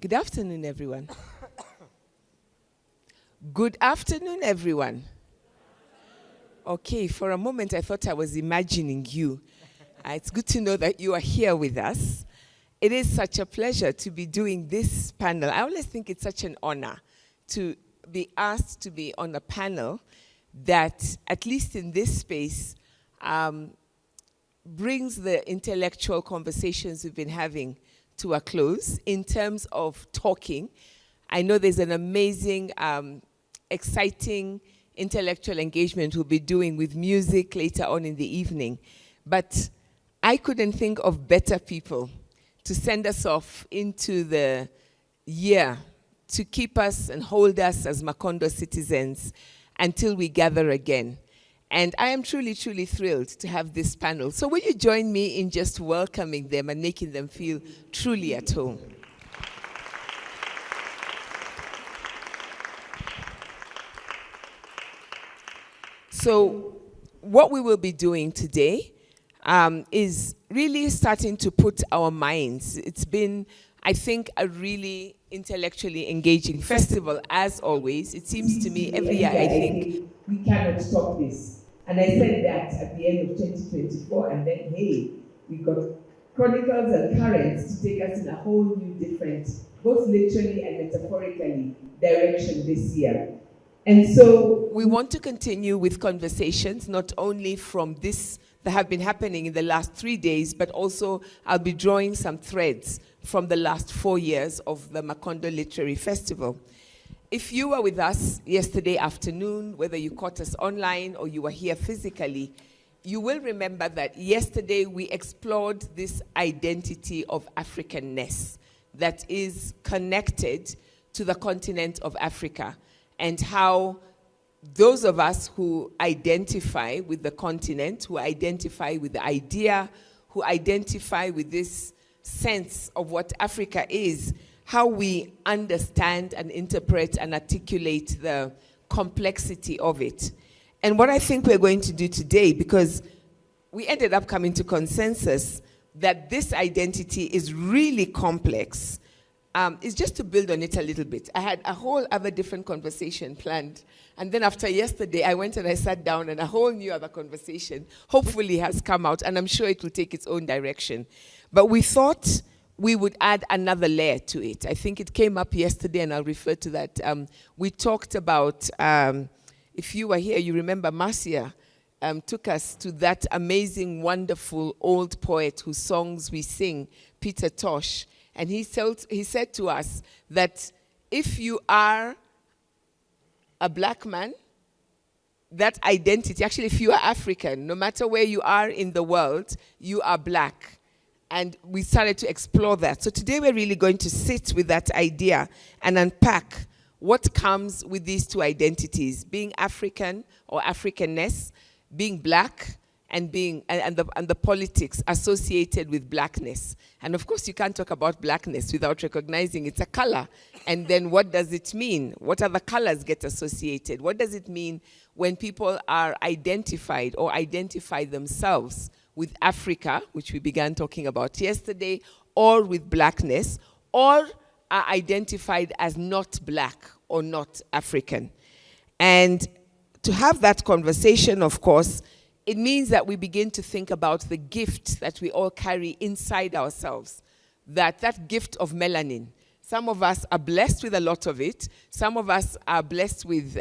Good afternoon, everyone. Good afternoon, everyone. Okay, for a moment I thought I was imagining you. It's good to know that you are here with us. It is such a pleasure to be doing this panel. I always think it's such an honor to be asked to be on a panel that, at least in this space, brings the intellectual conversations we've been having to a close in terms of talking. I know there's an amazing, exciting intellectual engagement we'll be doing with music later on in the evening. But I couldn't think of better people to send us off into the year, to keep us and hold us as Macondo citizens until we gather again. And I am truly, truly thrilled to have this panel. So will you join me in just welcoming them and making them feel truly at home? So what we will be doing today is really starting to put our minds. It's been, I think, a really intellectually engaging festival, as always. It seems to me every year I think we cannot stop this. And I said that at the end of 2024, and then, hey, we got chronicles and currents to take us in a whole new different, both literally and metaphorically, direction this year. And so we want to continue with conversations, not only from this that have been happening in the last 3 days, but also I'll be drawing some threads from the last 4 years of the Macondo Literary Festival. If you were with us yesterday afternoon, whether you caught us online or you were here physically, you will remember that yesterday we explored this identity of African-ness that is connected to the continent of Africa, and how those of us who identify with the continent, who identify with the idea, who identify with this sense of what Africa is, how we understand and interpret and articulate the complexity of it. And what I think we're going to do today, because we ended up coming to consensus that this identity is really complex, is just to build on it a little bit. I had a whole other different conversation planned. And then after yesterday, I went and I sat down and a whole new other conversation hopefully has come out, and I'm sure it will take its own direction. But we thought we would add another layer to it. I think it came up yesterday, and I'll refer to that. We talked about, if you were here, you remember Marcia took us to that amazing, wonderful old poet whose songs we sing, Peter Tosh. And he said to us that if you are a black man, that identity, actually if you are African, no matter where you are in the world, you are black. And we started to explore that. So today we're really going to sit with that idea and unpack what comes with these two identities, being African or African-ness, being black, and being and the politics associated with blackness. And of course you can't talk about blackness without recognizing it's a color. And then what does it mean? What other colors get associated? What does it mean when people are identified or identify themselves with Africa, which we began talking about yesterday, or with blackness, or are identified as not black or not African? And to have that conversation, of course, it means that we begin to think about the gift that we all carry inside ourselves, that gift of melanin. Some of us are blessed with a lot of it. Some of us are blessed with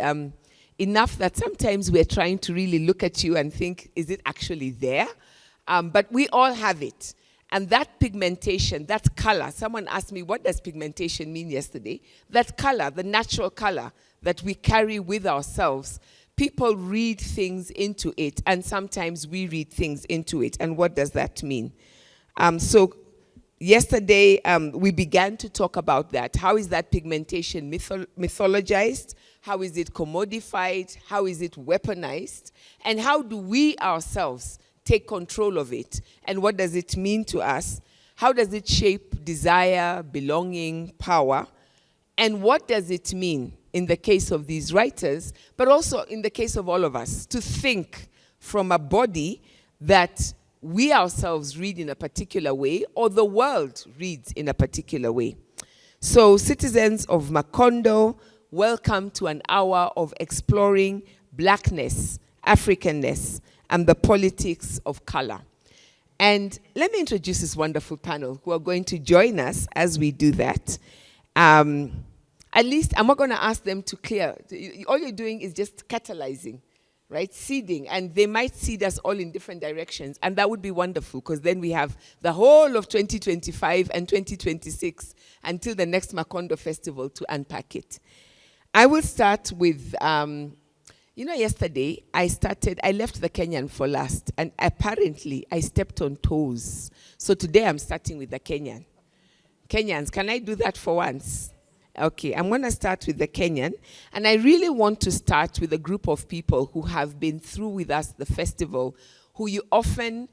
enough that sometimes we're trying to really look at you and think, is it actually there? But we all have it. And that pigmentation, that color, someone asked me, what does pigmentation mean yesterday? That color, the natural color that we carry with ourselves, people read things into it, and sometimes we read things into it. And what does that mean? So yesterday, we began to talk about that. How is that pigmentation mythologized? How is it commodified? How is it weaponized? And how do we ourselves take control of it? And what does it mean to us? How does it shape desire, belonging, power? And what does it mean in the case of these writers, but also in the case of all of us, to think from a body that we ourselves read in a particular way, or the world reads in a particular way? So, citizens of Macondo, welcome to an hour of exploring Blackness, African-ness, and the politics of color. And let me introduce this wonderful panel who are going to join us as we do that. At least I'm not going to ask them to clear. All you're doing is just catalyzing, right? Seeding. And they might seed us all in different directions. And that would be wonderful, because then we have the whole of 2025 and 2026 until the next Macondo Festival to unpack it. I will start with, yesterday I left the Kenyan for last. And apparently I stepped on toes. So today I'm starting with the Kenyan. Kenyans, can I do that for once? Okay, I'm going to start with the Kenyan, and I really want to start with a group of people who have been through with us the festival, who you often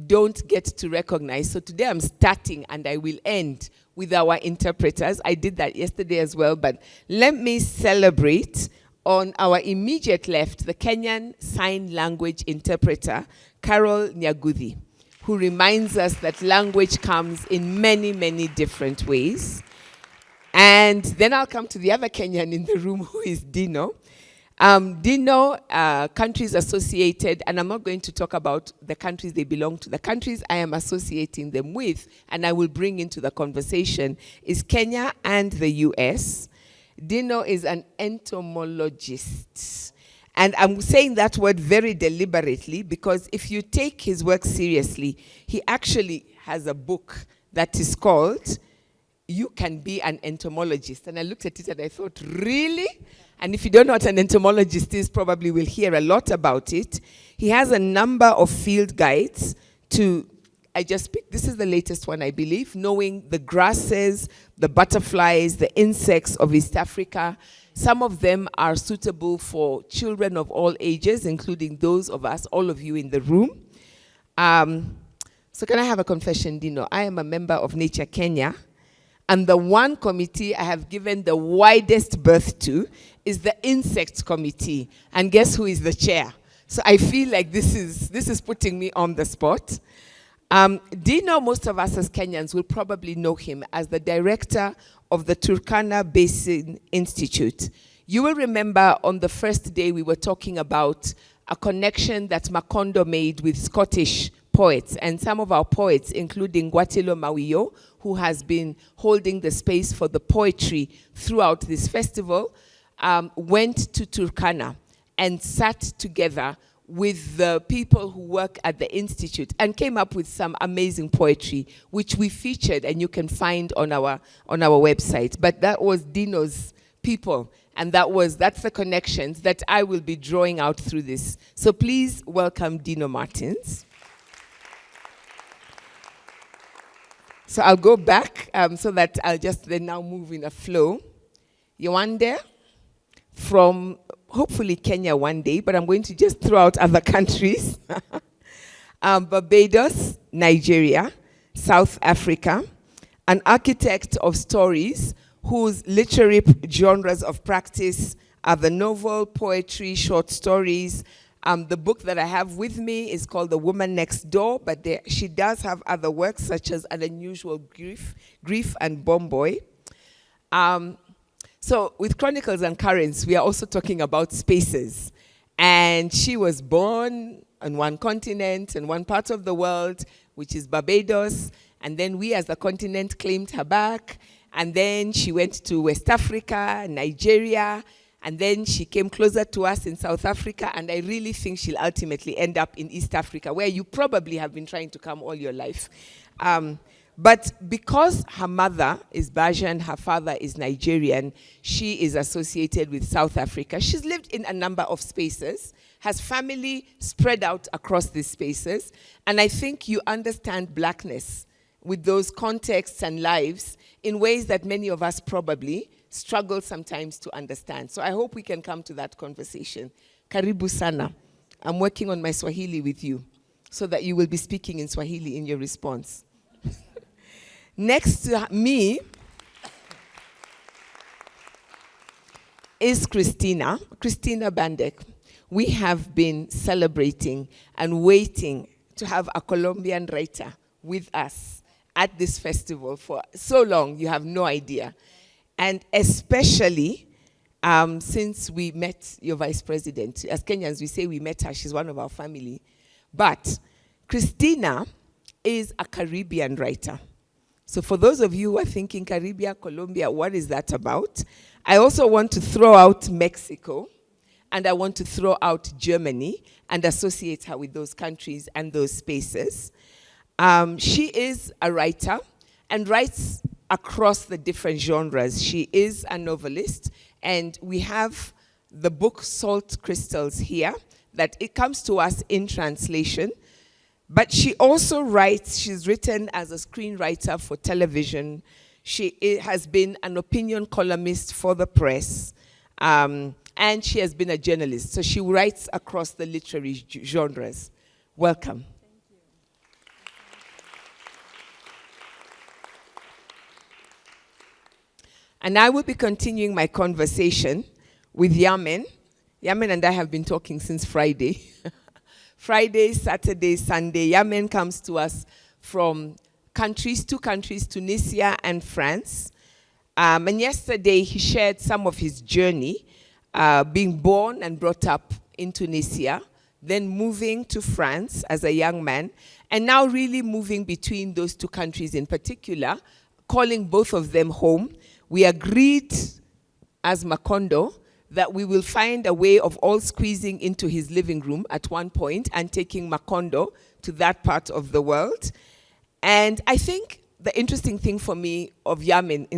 don't get to recognize. So today I'm starting, and I will end with our interpreters. I did that yesterday as well, but let me celebrate on our immediate left, the Kenyan Sign Language interpreter, Carol Nyaguthi, who reminds us that language comes in many, many different ways. And then I'll come to the other Kenyan in the room, who is Dino. Dino, countries associated, and I'm not going to talk about the countries they belong to. The countries I am associating them with, and I will bring into the conversation, is Kenya and the US. Dino is an entomologist. And I'm saying that word very deliberately, because if you take his work seriously, he actually has a book that is called You Can Be an Entomologist. And I looked at it and I thought, really? And if you don't know what an entomologist is, probably will hear a lot about it. He has a number of field guides to, I just picked, this is the latest one, I believe, knowing the grasses, the butterflies, the insects of East Africa. Some of them are suitable for children of all ages, including those of us, all of you in the room. So can I have a confession, Dino? I am a member of Nature Kenya. And the one committee I have given the widest berth to is the Insects Committee. And guess who is the chair? So I feel like this is putting me on the spot. Dino, most of us as Kenyans will probably know him as the director of the Turkana Basin Institute. You will remember on the first day we were talking about a connection that Macondo made with Scottish poets, and some of our poets, including Gwatilo Mawiyo, who has been holding the space for the poetry throughout this festival, went to Turkana and sat together with the people who work at the Institute and came up with some amazing poetry, which we featured and you can find on our website. But that was Dino's people, and that's the connections that I will be drawing out through this. So please welcome Dino Martins. So I'll go back so that I'll just then now move in a flow. Yewande from hopefully Kenya one day, but I'm going to just throw out other countries. Barbados, Nigeria, South Africa, an architect of stories whose literary genres of practice are the novel, poetry, short stories. The book that I have with me is called The Woman Next Door, but she does have other works such as An Unusual Grief and Bomboy. So with Chronicles and Currents, we are also talking about spaces. And she was born on one continent and one part of the world, which is Barbados. And then we as a continent claimed her back. And then she went to West Africa, Nigeria, and then she came closer to us in South Africa, and I really think she'll ultimately end up in East Africa, where you probably have been trying to come all your life. But because her mother is Bajan, her father is Nigerian, she is associated with South Africa. She's lived in a number of spaces, has family spread out across these spaces, and I think you understand Blackness with those contexts and lives in ways that many of us probably struggle sometimes to understand. So I hope we can come to that conversation. Karibu sana. I'm working on my Swahili with you so that you will be speaking in Swahili in your response. Next to me is Cristina Bendek. We have been celebrating and waiting to have a Colombian writer with us at this festival for so long, you have no idea. And especially since we met your vice president. As Kenyans, we say we met her. She's one of our family. But Cristina is a Caribbean writer. So for those of you who are thinking Caribbean, Colombia, what is that about? I also want to throw out Mexico, and I want to throw out Germany and associate her with those countries and those spaces. She is a writer and writes across the different genres. She is a novelist, and we have the book Salt Crystals here, that it comes to us in translation. But she also writes, she's written as a screenwriter for television. She has been an opinion columnist for the press, and she has been a journalist. So she writes across the literary genres. Welcome. Thank you. And I will be continuing my conversation with Yamen. Yamen and I have been talking since Friday. Friday, Saturday, Sunday. Yamen comes to us from two countries, Tunisia and France. And yesterday he shared some of his journey, being born and brought up in Tunisia, then moving to France as a young man, and now really moving between those two countries in particular, calling both of them home. We agreed as Macondo that we will find a way of all squeezing into his living room at one point and taking Macondo to that part of the world. And I think the interesting thing for me of Yamen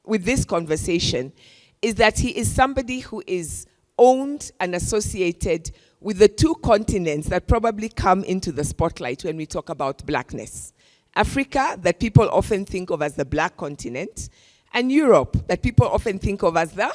with this conversation is that he is somebody who is owned and associated with the two continents that probably come into the spotlight when we talk about blackness. Africa, that people often think of as the black continent, and Europe, that people often think of as the,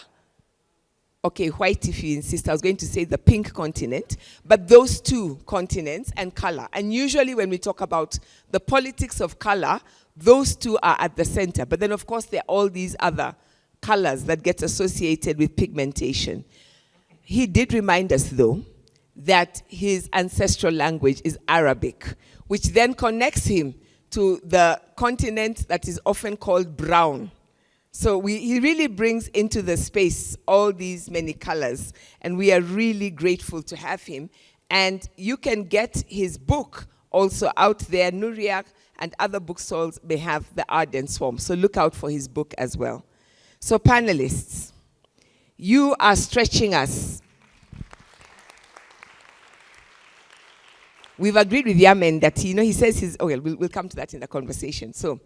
okay, white if you insist, I was going to say the pink continent, but those two continents and color. And usually when we talk about the politics of color, those two are at the center. But then of course there are all these other colors that get associated with pigmentation. He did remind us though, that his ancestral language is Arabic, which then connects him to the continent that is often called brown. So he really brings into the space all these many colors, and we are really grateful to have him. And you can get his book also out there. Nuriak and other bookstalls may have The Ardent Swarm, so look out for his book as well. So panelists, you are stretching us. We've agreed with Yamen that, he says we'll come to that in the conversation. So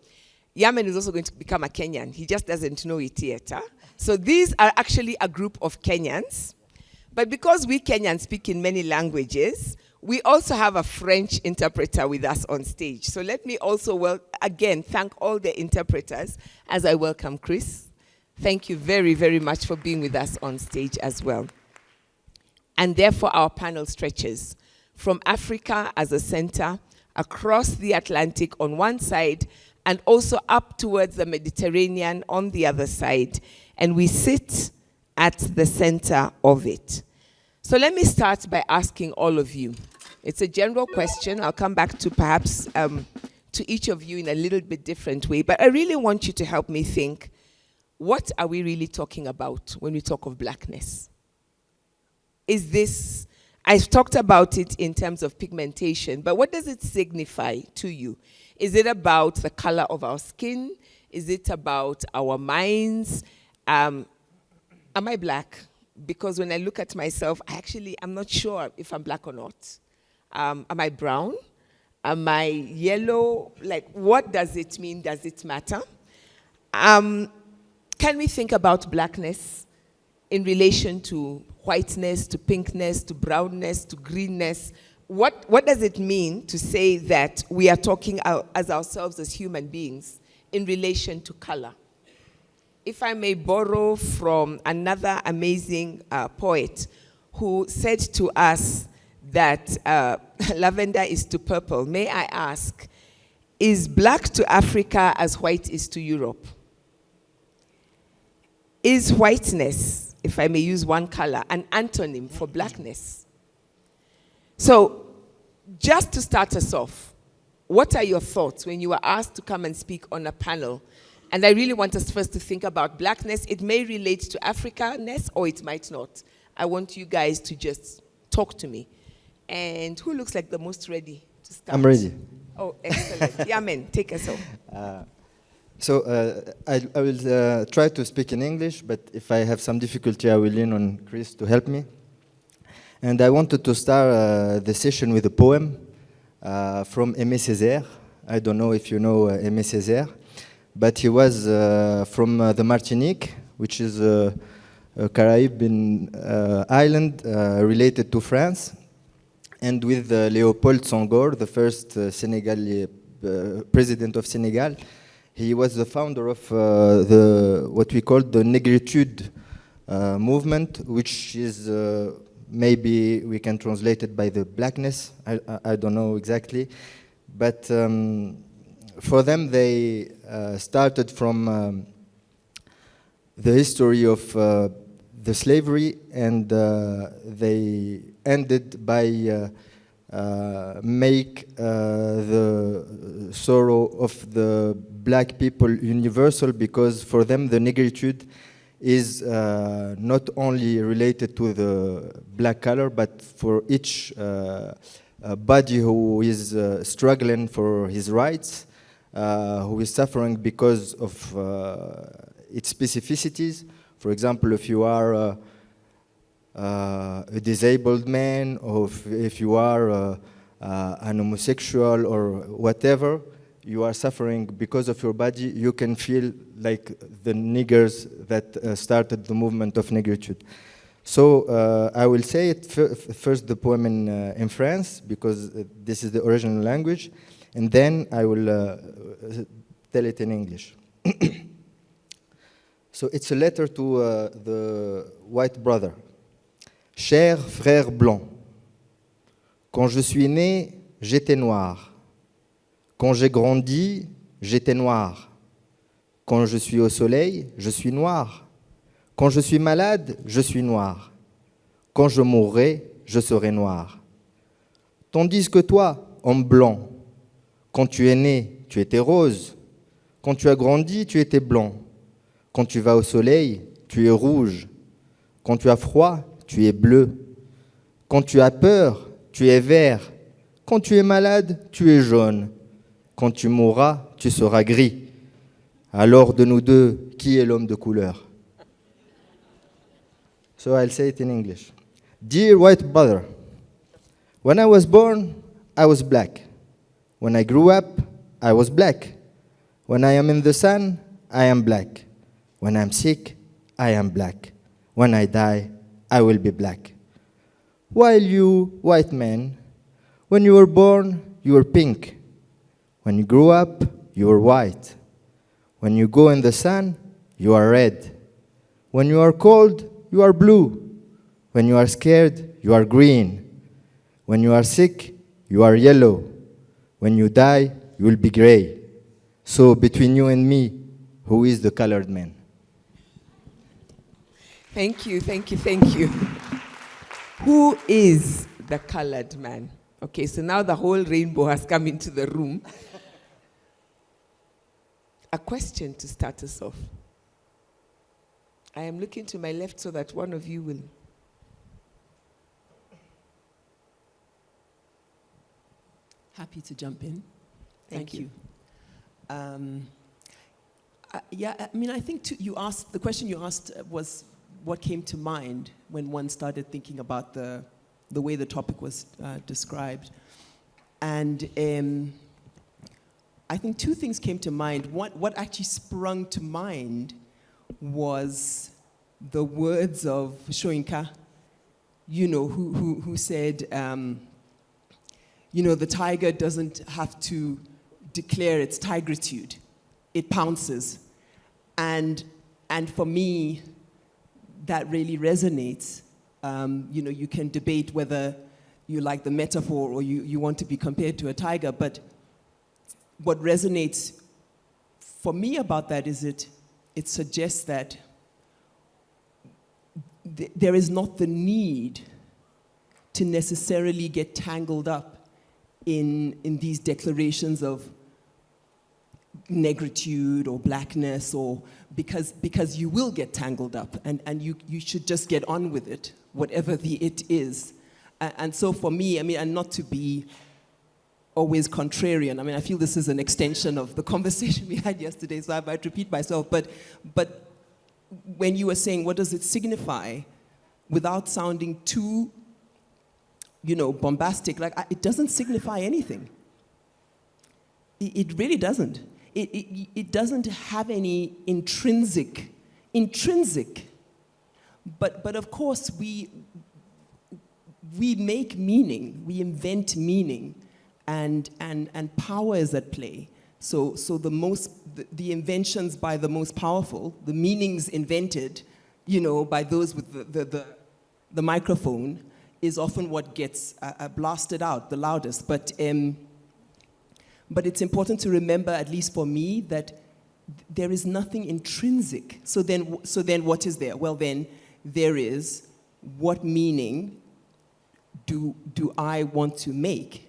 Yamen is also going to become a Kenyan. He just doesn't know it yet. Huh? So these are actually a group of Kenyans. But because we Kenyans speak in many languages, we also have a French interpreter with us on stage. So let me also, again, thank all the interpreters as I welcome Chris. Thank you very, very much for being with us on stage as well. And therefore, our panel stretches from Africa as a center, across the Atlantic on one side, and also up towards the Mediterranean on the other side. And we sit at the center of it. So let me start by asking all of you. It's a general question. I'll come back to perhaps to each of you in a little bit different way. But I really want you to help me think, what are we really talking about when we talk of blackness? Is this, I've talked about it in terms of pigmentation, but what does it signify to you? Is it about the color of our skin? Is it about our minds? Am I black? Because when I look at myself, I'm not sure if I'm black or not. Am I brown? Am I yellow? Like, what does it mean? Does it matter? Can we think about blackness in relation to whiteness, to pinkness, to brownness, to greenness? What does it mean to say that we are talking as ourselves as human beings in relation to color? If I may borrow from another amazing poet who said to us that lavender is to purple, may I ask, is black to Africa as white is to Europe? Is whiteness, if I may use one color, an antonym for blackness? So, just to start us off, what are your thoughts when you were asked to come and speak on a panel? And I really want us first to think about blackness. It may relate to African-ness or it might not. I want you guys to just talk to me. And who looks like the most ready to start? I'm ready. Oh, excellent. Yamen, take us off. I will try to speak in English, but if I have some difficulty, I will lean on Chris to help me. And I wanted to start the session with a poem from Aimé Césaire. I don't know if you know Aimé Césaire, but he was from the Martinique, which is a Caribbean island related to France. And with Léopold Senghor, the first Senegalese president of Senegal, he was the founder of what we call the Negritude movement, which is maybe we can translate it by the blackness. I don't know exactly, but for them they started from the history of the slavery, and they ended by make the sorrow of the black people universal, because for them the negritude is not only related to the black color, but for each body who is struggling for his rights, who is suffering because of its specificities. For example, if you are a disabled man, or if you are an homosexual or whatever, you are suffering because of your body, you can feel like the niggers that started the movement of negritude. So I will say it first, the poem in France, because this is the original language, and then I will tell it in English. So it's a letter to the white brother. Cher frère blanc, quand je suis né, j'étais noir. Quand j'ai grandi, j'étais noir. Quand je suis au soleil, je suis noir. Quand je suis malade, je suis noir. Quand je mourrai, je serai noir. Tandis que toi, homme blanc, quand tu es né, tu étais rose. Quand tu as grandi, tu étais blanc. Quand tu vas au soleil, tu es rouge. Quand tu as froid, tu es bleu. Quand tu as peur, tu es vert. Quand tu es malade, tu es jaune. Quand tu mourras, tu seras gris. Alors de nous deux, qui est l'homme de couleur? So I'll say it in English. Dear white brother, when I was born, I was black. When I grew up, I was black. When I am in the sun, I am black. When I'm sick, I am black. When I die, I will be black. While you, white man, when you were born, you were pink. When you grew up, you are white. When you go in the sun, you are red. When you are cold, you are blue. When you are scared, you are green. When you are sick, you are yellow. When you die, you will be gray. So between you and me, who is the colored man? Thank you, thank you, thank you. Who is the colored man? Okay, so now the whole rainbow has come into the room. A question to start us off. I am looking to my left so that one of you will. Happy to jump in. Thank you. Yeah, I mean, I think you asked, the question you asked was what came to mind when one started thinking about the way the topic was described. And I think two things came to mind. What actually sprung to mind was the words of Shoinka, you know, who said, you know, the tiger doesn't have to declare its tigritude. It pounces. And for me, that really resonates. You know, you can debate whether you like the metaphor or you want to be compared to a tiger, but what resonates for me about that is it suggests that there is not the need to necessarily get tangled up in these declarations of negritude or blackness, or because you will get tangled up, and you should just get on with it, whatever the it is. And so for me, I mean, and not to be always contrarian, I mean, I feel this is an extension of the conversation we had yesterday, so I might repeat myself, but when you were saying, what does it signify, without sounding too, bombastic, like, it doesn't signify anything. It really doesn't. It doesn't have any intrinsic. But of course, we make meaning, we invent meaning, and power is at play. So the inventions by the most powerful, the meanings invented, by those with the microphone, is often what gets blasted out the loudest. But it's important to remember, at least for me, that there is nothing intrinsic. So then what is there? Well, then there is, what meaning do I want to make?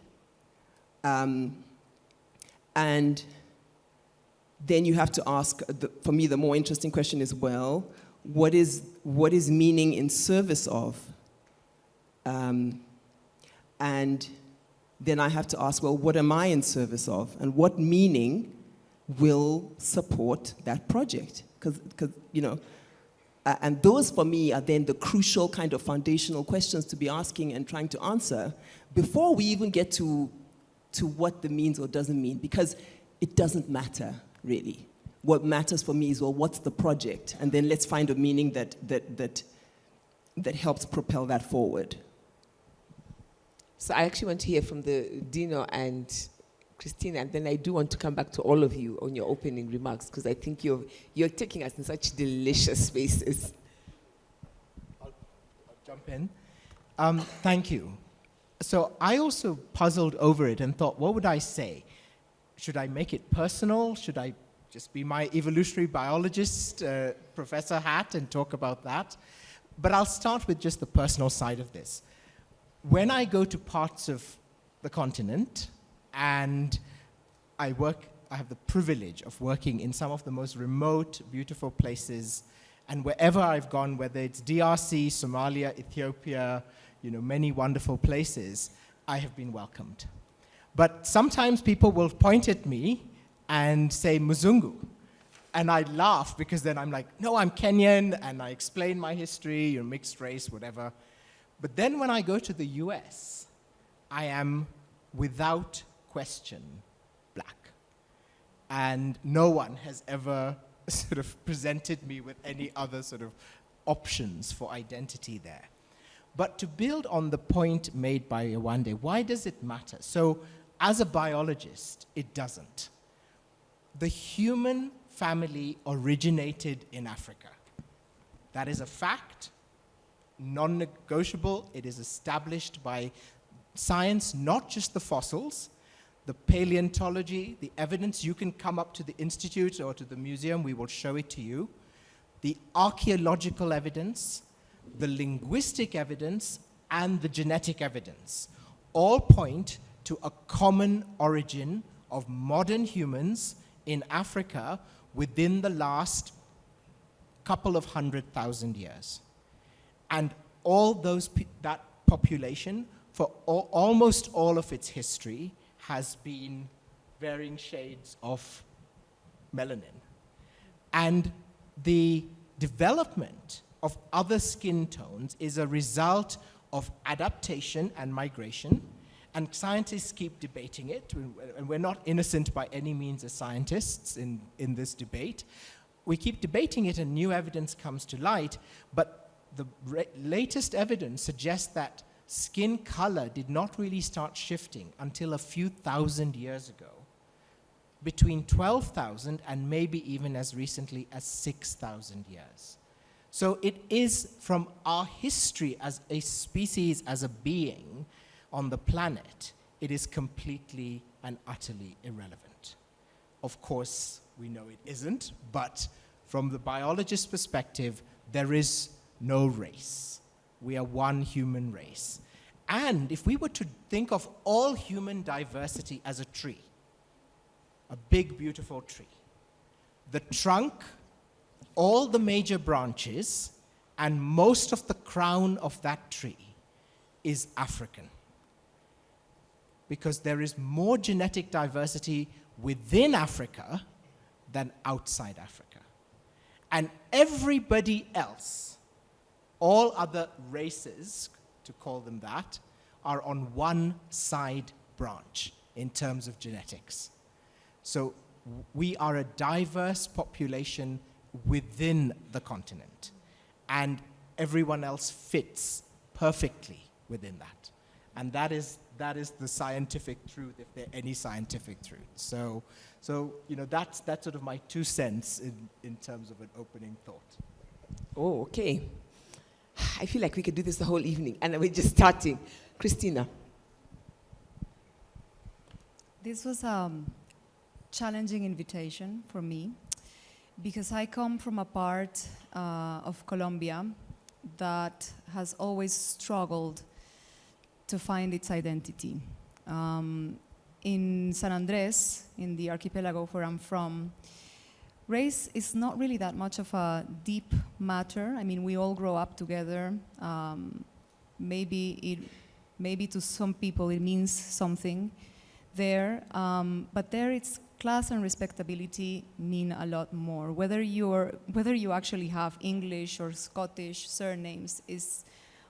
And then you have to ask, for me, the more interesting question is, well, what is meaning in service of? And then I have to ask, well, what am I in service of? And what meaning will support that project? Because and those for me are then the crucial kind of foundational questions to be asking and trying to answer before we even get to what the means or doesn't mean, because it doesn't matter, really. What matters for me is, well, what's the project? And then let's find a meaning that helps propel that forward. So I actually want to hear from the Dino and Cristina, and then I do want to come back to all of you on your opening remarks, because I think you're taking us in such delicious spaces. I'll jump in. Thank you. So I also puzzled over it and thought, what would I say? Should I make it personal? Should I just be my evolutionary biologist professor hat and talk about that? But I'll start with just the personal side of this. When I go to parts of the continent, and I have the privilege of working in some of the most remote, beautiful places, and wherever I've gone, whether it's DRC, Somalia, Ethiopia, many wonderful places, I have been welcomed. But sometimes people will point at me and say, Mzungu. And I laugh, because then I'm like, no, I'm Kenyan, and I explain my history, mixed race, whatever. But then when I go to the US, I am, without question, black. And no one has ever sort of presented me with any other sort of options for identity there. But to build on the point made by Yewande, why does it matter? So as a biologist, it doesn't. The human family originated in Africa. That is a fact. Non-negotiable. It is established by science, not just the fossils, the paleontology, the evidence. You can come up to the institute or to the museum, we will show it to you. The archaeological evidence, the linguistic evidence, and the genetic evidence all point to a common origin of modern humans in Africa within the last couple of 100,000 years. And all that population, for almost all of its history, has been varying shades of melanin. And the development of other skin tones is a result of adaptation and migration. And scientists keep debating it, and we're not innocent by any means as scientists in this debate. We keep debating it, and new evidence comes to light, but the latest evidence suggests that skin color did not really start shifting until a few thousand years ago, between 12,000 and maybe even as recently as 6,000 years. So it is, from our history as a species, as a being on the planet, it is completely and utterly irrelevant. Of course, we know it isn't, but from the biologist's perspective, there is no race. We are one human race. And if we were to think of all human diversity as a tree, a big, beautiful tree, the trunk, all the major branches, and most of the crown of that tree is African. Because there is more genetic diversity within Africa than outside Africa. And everybody else, all other races, to call them that, are on one side branch in terms of genetics. So we are a diverse population within the continent, and everyone else fits perfectly within that. And that is the scientific truth, if there are any scientific truth. So that's sort of my 2 cents in terms of an opening thought. Oh, okay. I feel like we could do this the whole evening, and we're just starting. Cristina. This was a challenging invitation for me because I come from a part of Colombia that has always struggled to find its identity. In San Andres, in the archipelago where I'm from, race is not really that much of a deep matter. I mean, we all grow up together. Maybe to some people it means something there, but there it's class and respectability mean a lot more. Whether you actually have English or Scottish surnames is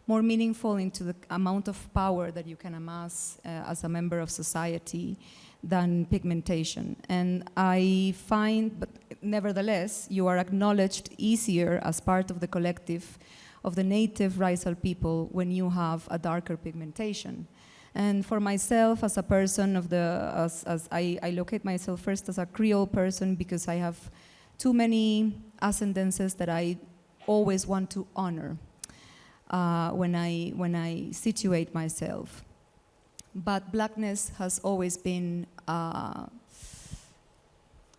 more meaningful into the amount of power that you can amass as a member of society than pigmentation. And I find, but nevertheless, you are acknowledged easier as part of the collective of the native racial people when you have a darker pigmentation. And for myself, as a person of as I locate myself first as a Creole person because I have too many ascendances that I always want to honor when I situate myself. But blackness has always been an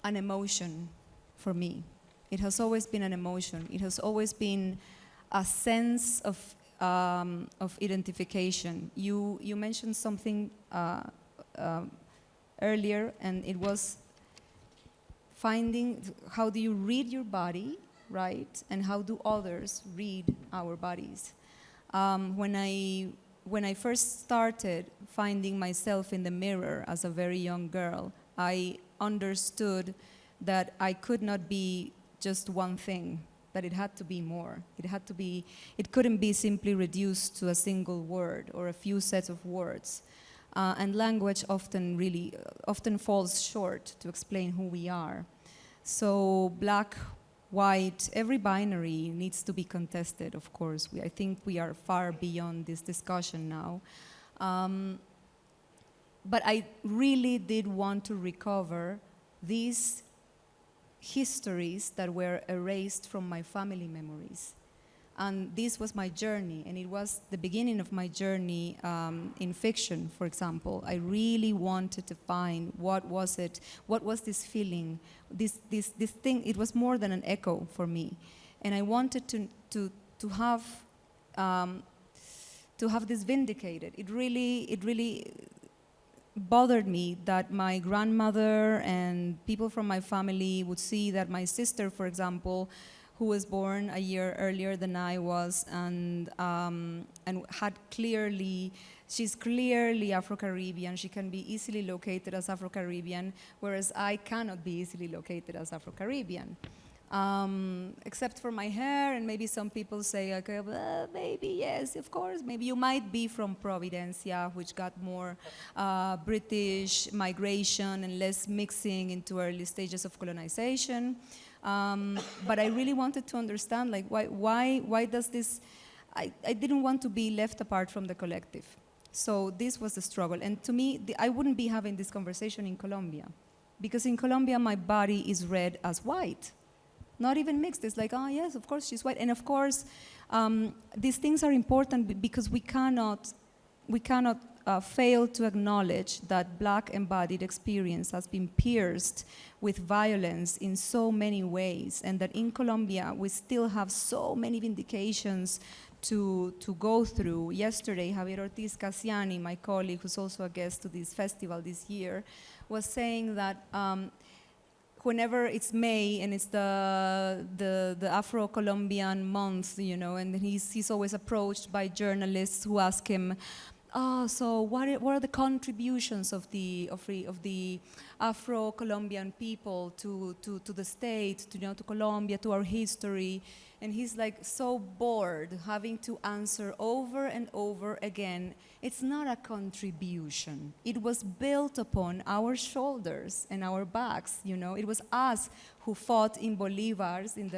emotion for me. It has always been an emotion. It has always been a sense of identification. You mentioned something earlier, and it was finding how do you read your body, right? And how do others read our bodies? When I first started finding myself in the mirror as a very young girl, I understood that I could not be just one thing, that it had to be more. It couldn't be simply reduced to a single word or a few sets of words. And language often falls short to explain who we are. So black, white, every binary needs to be contested, of course. I think we are far beyond this discussion now. But I really did want to recover these histories that were erased from my family memories. And this was my journey, and it was the beginning of my journey in fiction, for example. I really wanted to find what was this feeling, this thing. It was more than an echo for me. And I wanted to have this vindicated. It really bothered me that my grandmother and people from my family would see that my sister, for example, who was born a year earlier than I was, and she's clearly Afro-Caribbean. She can be easily located as Afro-Caribbean, whereas I cannot be easily located as Afro-Caribbean. Except for my hair, and maybe some people say, okay, well, maybe yes, of course, maybe you might be from Providencia, which got more British migration and less mixing into early stages of colonization. But I really wanted to understand, like, why does this? I didn't want to be left apart from the collective. So this was the struggle, and to me, I wouldn't be having this conversation in Colombia, because in Colombia my body is read as white. Not even mixed. It's like, oh yes, of course she's white. And of course, these things are important because we cannot fail to acknowledge that black embodied experience has been pierced with violence in so many ways, and that in Colombia we still have so many vindications to go through. Yesterday, Javier Ortiz Casiani, my colleague, who's also a guest to this festival this year, was saying that whenever it's May and it's the Afro-Colombian month, you know, and he's always approached by journalists who ask him, oh, so what are the contributions of the Afro-Colombian people to the state, to Colombia, to our history? And he's like so bored having to answer over and over again, it's not a contribution. It was built upon our shoulders and our backs, you know. It was us who fought in Bolivar's, in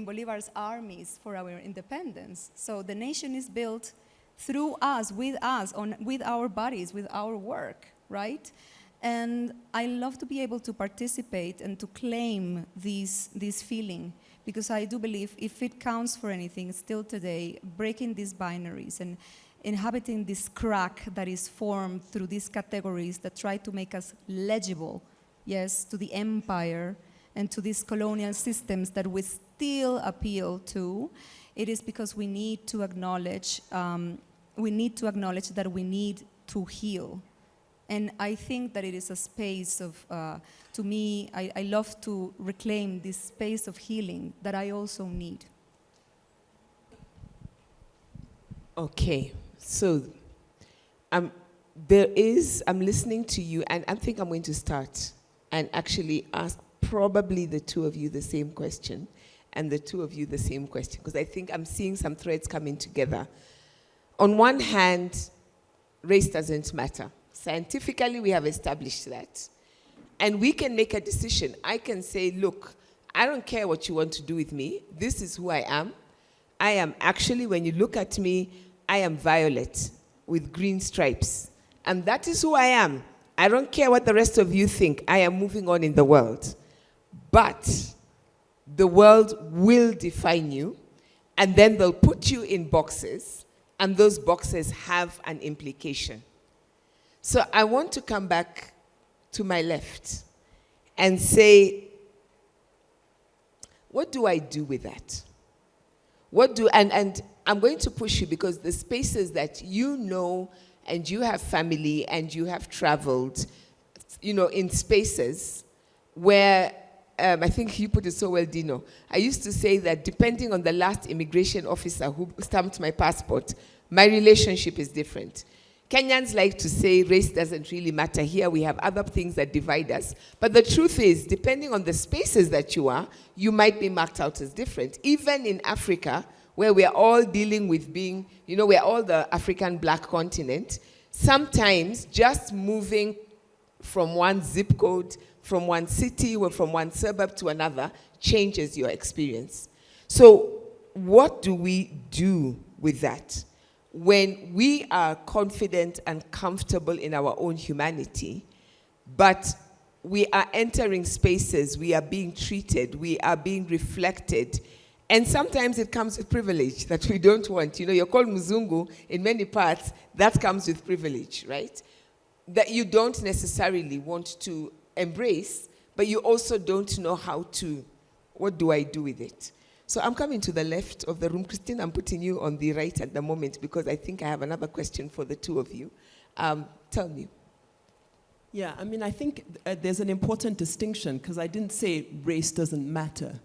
Bolivar's armies for our independence. So the nation is built through us, with our bodies, with our work, right? And I love to be able to participate and to claim this feeling, because I do believe if it counts for anything, still today, breaking these binaries and inhabiting this crack that is formed through these categories that try to make us legible, yes, to the empire and to these colonial systems that we still appeal to, it is because we need to acknowledge, that we need to heal. And I think that it is a space of, to me, I love to reclaim this space of healing that I also need. Okay, so I'm listening to you, and I think I'm going to start and actually ask probably the two of you the same question, and the two of you the same question, because I think I'm seeing some threads coming together. On one hand, race doesn't matter. Scientifically, we have established that. And we can make a decision. I can say, look, I don't care what you want to do with me. This is who I am. I am actually, when you look at me, I am violet with green stripes. And that is who I am. I don't care what the rest of you think. I am moving on in the world. But the world will define you, and then they'll put you in boxes, and those boxes have an implication. So I want to come back to my left and say, what do I do with that? And I'm going to push you, because the spaces that you know, and you have family, and you have traveled, you know, in spaces where, I think you put it so well, Dino. I used to say that depending on the last immigration officer who stamped my passport, my relationship is different. Kenyans like to say race doesn't really matter. Here we have other things that divide us. But the truth is, depending on the spaces that you are, you might be marked out as different. Even in Africa, where we are all dealing with being, you know, we're all the African black continent, sometimes just moving from one zip code, from one city, or from one suburb to another changes your experience. So what do we do with that? When we are confident and comfortable in our own humanity, but we are entering spaces, we are being treated, we are being reflected, and sometimes it comes with privilege that we don't want. You know, you're called Mzungu in many parts, that comes with privilege, right? That you don't necessarily want to embrace, but you also don't know how to, what do I do with it? So I'm coming to the left of the room. Cristina, I'm putting you on the right at the moment, because I think I have another question for the two of you. Tell me. Yeah, I mean, I think there's an important distinction, because I didn't say race doesn't matter.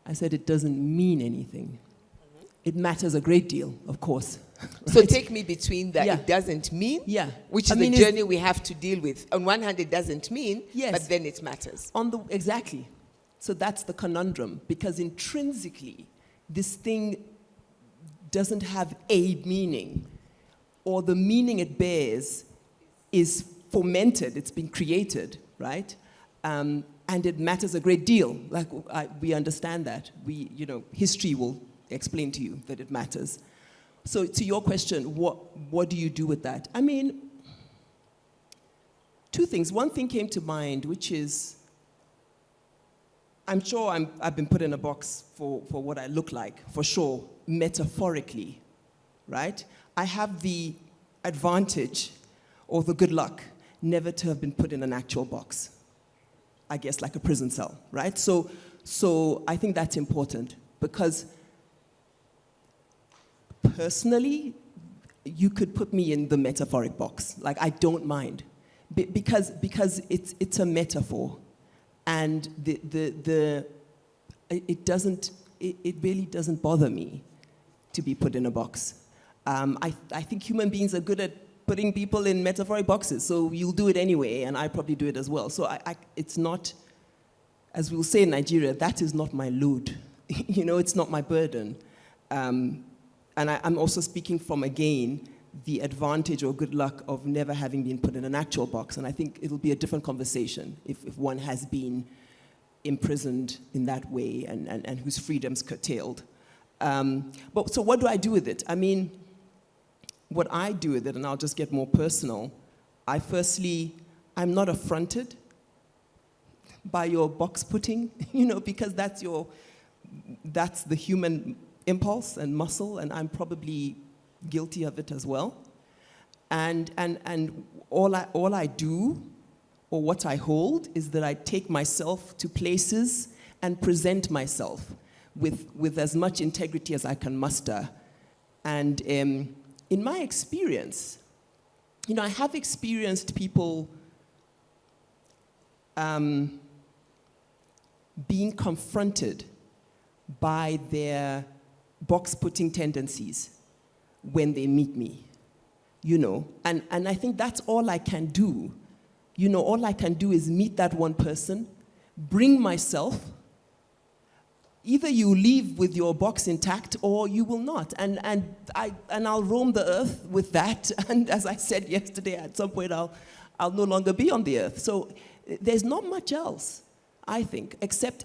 I said it doesn't mean anything. Mm-hmm. It matters a great deal, of course. Right? So take me between that it doesn't mean, which is the journey we have to deal with. On one hand, it doesn't mean, but then it matters. Exactly. So that's the conundrum, because intrinsically, this thing doesn't have a meaning, or the meaning it bears is fomented, it's been created, right? And it matters a great deal. Like, we understand that. History will explain to you that it matters. So to your question, what do you do with that? I mean, two things. One thing came to mind, which is, I'm sure I've been put in a box for what I look like, for sure, metaphorically, right? I have the advantage, or the good luck, never to have been put in an actual box. I guess like a prison cell, right? So I think that's important, because personally, you could put me in the metaphoric box. Like, I don't mind. Because it's a metaphor. And it really doesn't bother me to be put in a box. I think human beings are good at putting people in metaphoric boxes, so you'll do it anyway, and I probably do it as well. So it's not, as we'll say in Nigeria, that is not my load. It's not my burden. And I'm also speaking from, again, the advantage or good luck of never having been put in an actual box. And I think it'll be a different conversation if one has been imprisoned in that way and whose freedom's curtailed. But so what do I do with it? I mean, what I do with it, and I'll just get more personal, I'm not affronted by your box putting, because that's the human impulse and muscle, and I'm probably guilty of it as well. And all I do, or what I hold, is that I take myself to places and present myself with as much integrity as I can muster. And in my experience, I have experienced people being confronted by their box-putting tendencies when they meet me, And I think that's all I can do. All I can do is meet that one person, bring myself. Either you leave with your box intact or you will not. And I'll roam the earth with that. And as I said yesterday, at some point I'll no longer be on the earth. So there's not much else, I think, except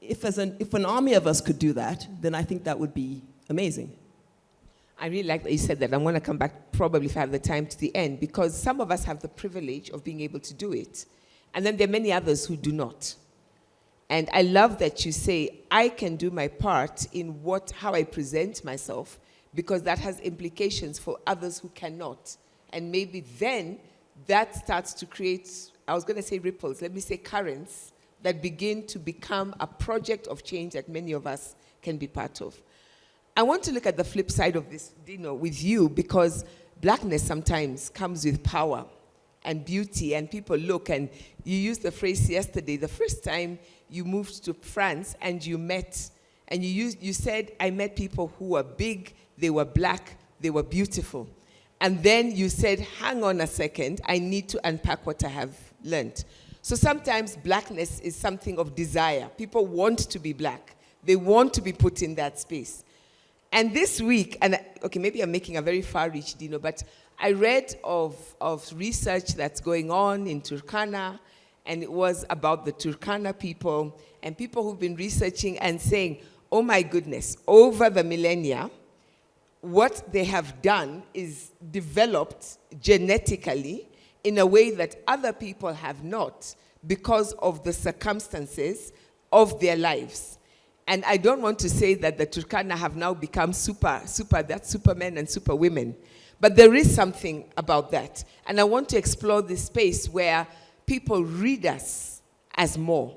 if an army of us could do that, then I think that would be amazing. I really like that you said that. I'm going to come back probably if I have the time to the end, because some of us have the privilege of being able to do it. And then there are many others who do not. And I love that you say, I can do my part in how I present myself, because that has implications for others who cannot. And maybe then that starts to create, I was going to say ripples, let me say currents, that begin to become a project of change that many of us can be part of. I want to look at the flip side of this, Dino, with you, because blackness sometimes comes with power and beauty, and people look, and you used the phrase yesterday, the first time you moved to France and you met, and you said, I met people who were big, they were black, they were beautiful. And then you said, hang on a second, I need to unpack what I have learned. So sometimes blackness is something of desire. People want to be black. They want to be put in that space. And this week, maybe I'm making a very far-reach, Dino, but I read of research that's going on in Turkana, and it was about the Turkana people, and people who've been researching and saying, oh my goodness, over the millennia, what they have done is developed genetically in a way that other people have not, because of the circumstances of their lives. And I don't want to say that the Turkana have now become that's supermen and superwomen. But there is something about that. And I want to explore this space where people read us as more.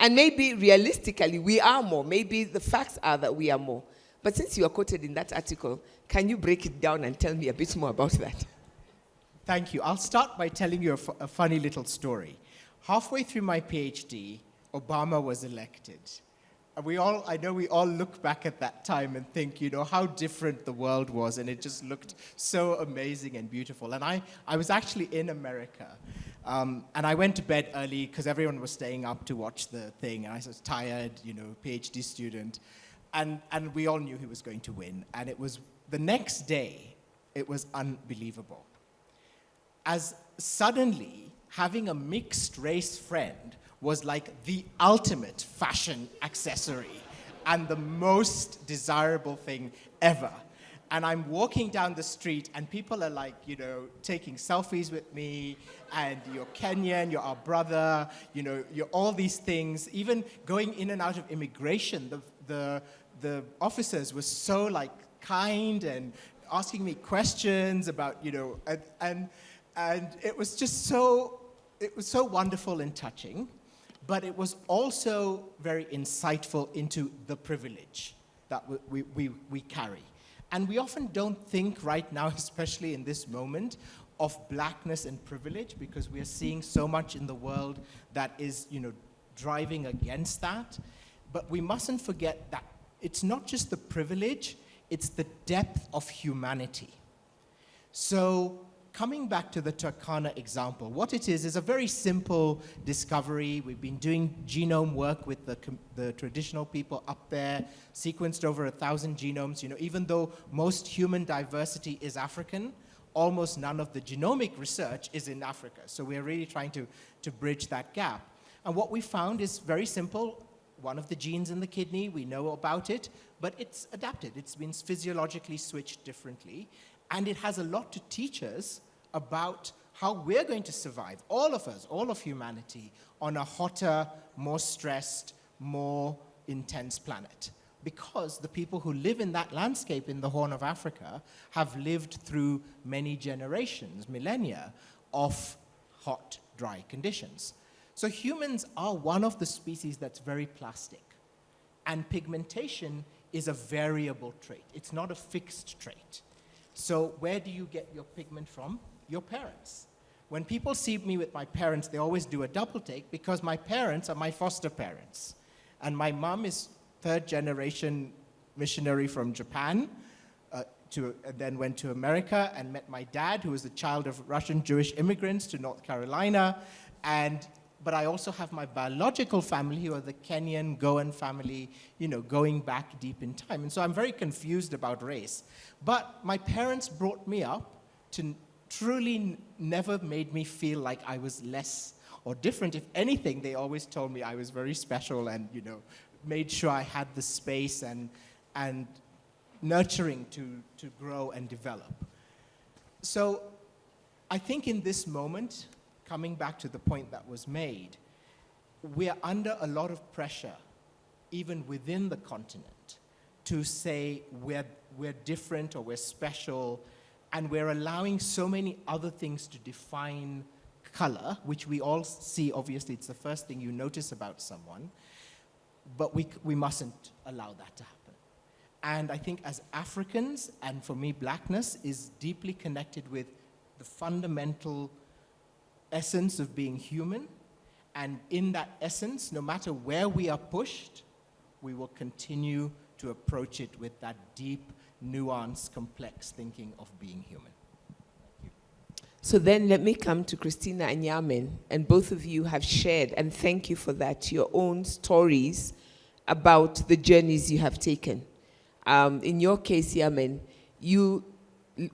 And maybe realistically, we are more. Maybe the facts are that we are more. But since you are quoted in that article, can you break it down and tell me a bit more about that? Thank you. I'll start by telling you a funny little story. Halfway through my PhD, Obama was elected. I know we all look back at that time and think, how different the world was, and it just looked so amazing and beautiful. And I was actually in America, and I went to bed early because everyone was staying up to watch the thing, and I was tired, PhD student, and we all knew he was going to win. And it was the next day, it was unbelievable. As suddenly, having a mixed race friend was like the ultimate fashion accessory and the most desirable thing ever. And I'm walking down the street and people are like, taking selfies with me, and you're Kenyan, you're our brother, you're all these things. Even going in and out of immigration, the officers were so kind and asking me questions about, and it was just so wonderful and touching. But it was also very insightful into the privilege that we carry. And we often don't think right now, especially in this moment, of blackness and privilege, because we are seeing so much in the world that is, driving against that. But we mustn't forget that it's not just the privilege, it's the depth of humanity. So coming back to the Turkana example, what it is a very simple discovery. We've been doing genome work with the traditional people up there, sequenced over 1,000 genomes. Even though most human diversity is African, almost none of the genomic research is in Africa. So we're really trying to bridge that gap. And what we found is very simple. One of the genes in the kidney, we know about it, but it's adapted. It's been physiologically switched differently. And it has a lot to teach us about how we're going to survive, all of us, all of humanity, on a hotter, more stressed, more intense planet. Because the people who live in that landscape in the Horn of Africa have lived through many generations, millennia, of hot, dry conditions. So humans are one of the species that's very plastic. And pigmentation is a variable trait. It's not a fixed trait. So where do you get your pigment from? Your parents. When people see me with my parents, they always do a double take because my parents are my foster parents. And my mom is third generation missionary from Japan, then went to America and met my dad, who was the child of Russian Jewish immigrants to North Carolina. But I also have my biological family, who are the Kenyan Goan family, going back deep in time. And so I'm very confused about race. But my parents brought me up to truly never made me feel like I was less or different. If anything, they always told me I was very special and, made sure I had the space and nurturing to grow and develop. So I think in this moment, coming back to the point that was made, we're under a lot of pressure, even within the continent, to say we're different or we're special, and we're allowing so many other things to define color, which we all see. Obviously, it's the first thing you notice about someone, but we mustn't allow that to happen. And I think as Africans, and for me, blackness is deeply connected with the fundamental essence of being human. And in that essence, no matter where we are pushed, we will continue to approach it with that deep, nuanced, complex thinking of being human. So then let me come to Cristina and Yamen, and both of you have shared, and thank you for that, your own stories about the journeys you have taken. In your case, Yamen, you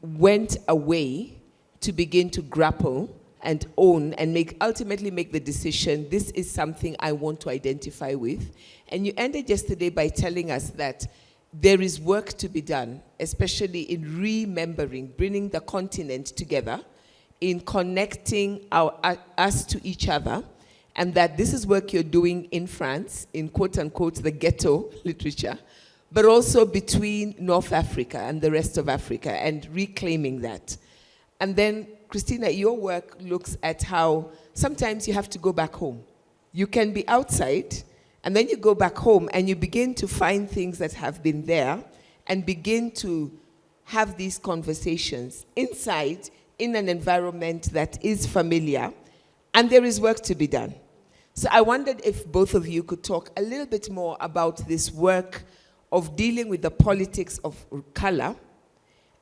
went away to begin to grapple and own and ultimately make the decision, this is something I want to identify with. And you ended yesterday by telling us that there is work to be done, especially in remembering, bringing the continent together, in connecting us to each other, and that this is work you're doing in France, in quote-unquote the ghetto literature, but also between North Africa and the rest of Africa, and reclaiming that. And then, Cristina, your work looks at how sometimes you have to go back home. You can be outside, and then you go back home, and you begin to find things that have been there, and begin to have these conversations inside, in an environment that is familiar, and there is work to be done. So I wondered if both of you could talk a little bit more about this work of dealing with the politics of color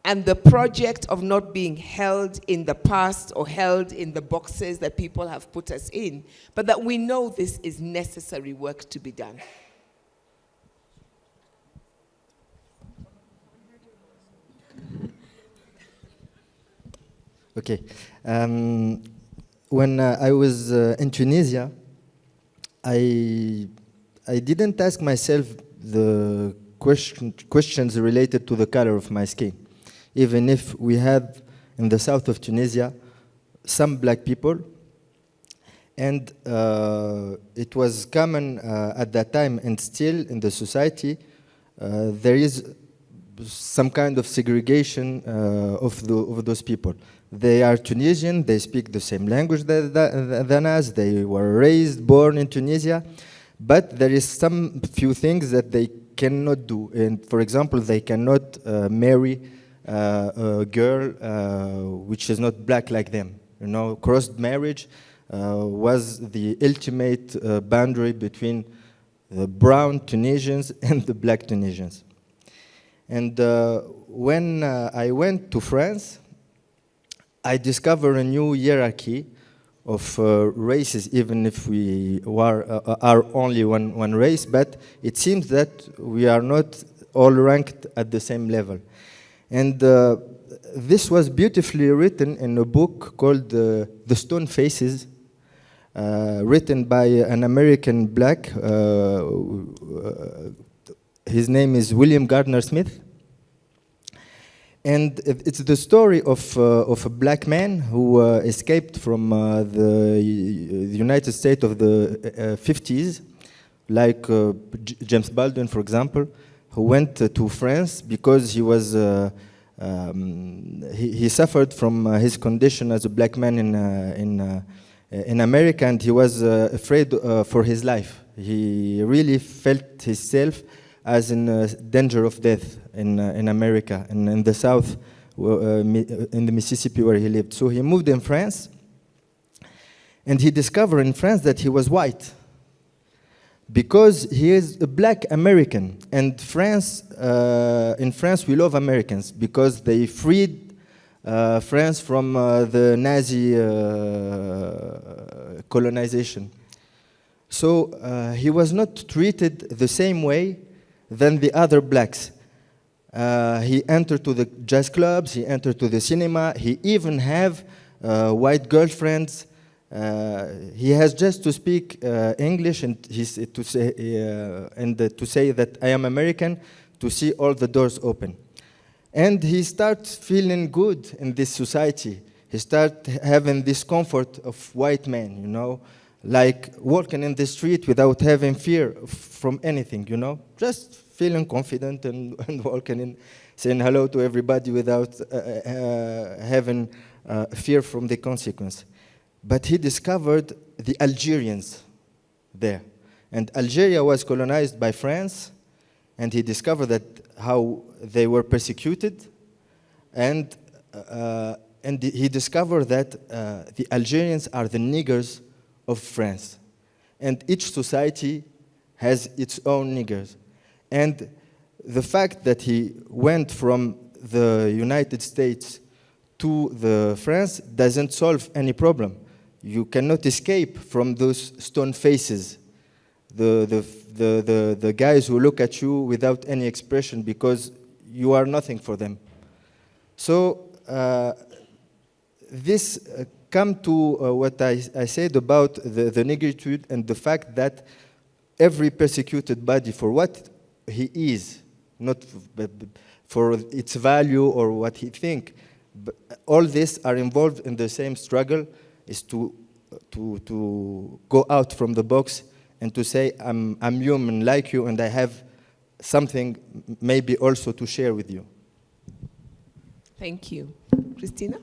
and the project of not being held in the past or held in the boxes that people have put us in, but that we know this is necessary work to be done. Okay. When I was in Tunisia, I didn't ask myself the questions related to the color of my skin. Even if we had in the south of Tunisia some black people, and it was common at that time, and still in the society, there is some kind of segregation of those people. They are Tunisian, they speak the same language than us, they were raised, born in Tunisia, but there is some few things that they cannot do. And for example, they cannot marry a girl which is not black like them. You know, crossed marriage was the ultimate boundary between the brown Tunisians and the black Tunisians. And when I went to France, I discovered a new hierarchy of races, even if we are only one race, but it seems that we are not all ranked at the same level. And this was beautifully written in a book called The Stone Faces, written by an American black. His name is William Gardner Smith. And it's the story of a black man who escaped from the United States of the 50s, like James Baldwin, for example, who went to France because he was he suffered from his condition as a black man in America, and he was afraid for his life. He really felt himself as in danger of death in America and in the South, in the Mississippi where he lived. So he moved in France, and he discovered in France that he was white because he is a black American. And France, in France, we love Americans because they freed France from the Nazi colonization. So he was not treated the same way than the other blacks. He entered to the jazz clubs, he entered to the cinema, he even have white girlfriends. He has just to speak English and to say that I am American to see all the doors open. And he starts feeling good in this society. He starts having this comfort of white men, you know, like walking in the street without having fear from anything, you know, just feeling confident and walking in, saying hello to everybody without having fear from the consequence. But he discovered the Algerians there. And Algeria was colonized by France, and he discovered that how they were persecuted, and he discovered that the Algerians are the niggers of France. And each society has its own niggers. And the fact that he went from the United States to the France doesn't solve any problem. You cannot escape from those stone faces, the guys who look at you without any expression because you are nothing for them. So this come to what I said about the negritude and the fact that every persecuted body for what he is, not for its value or what he thinks, but all these are involved in the same struggle, is to go out from the box and to say, I'm human like you and I have something maybe also to share with you. Thank you. Cristina?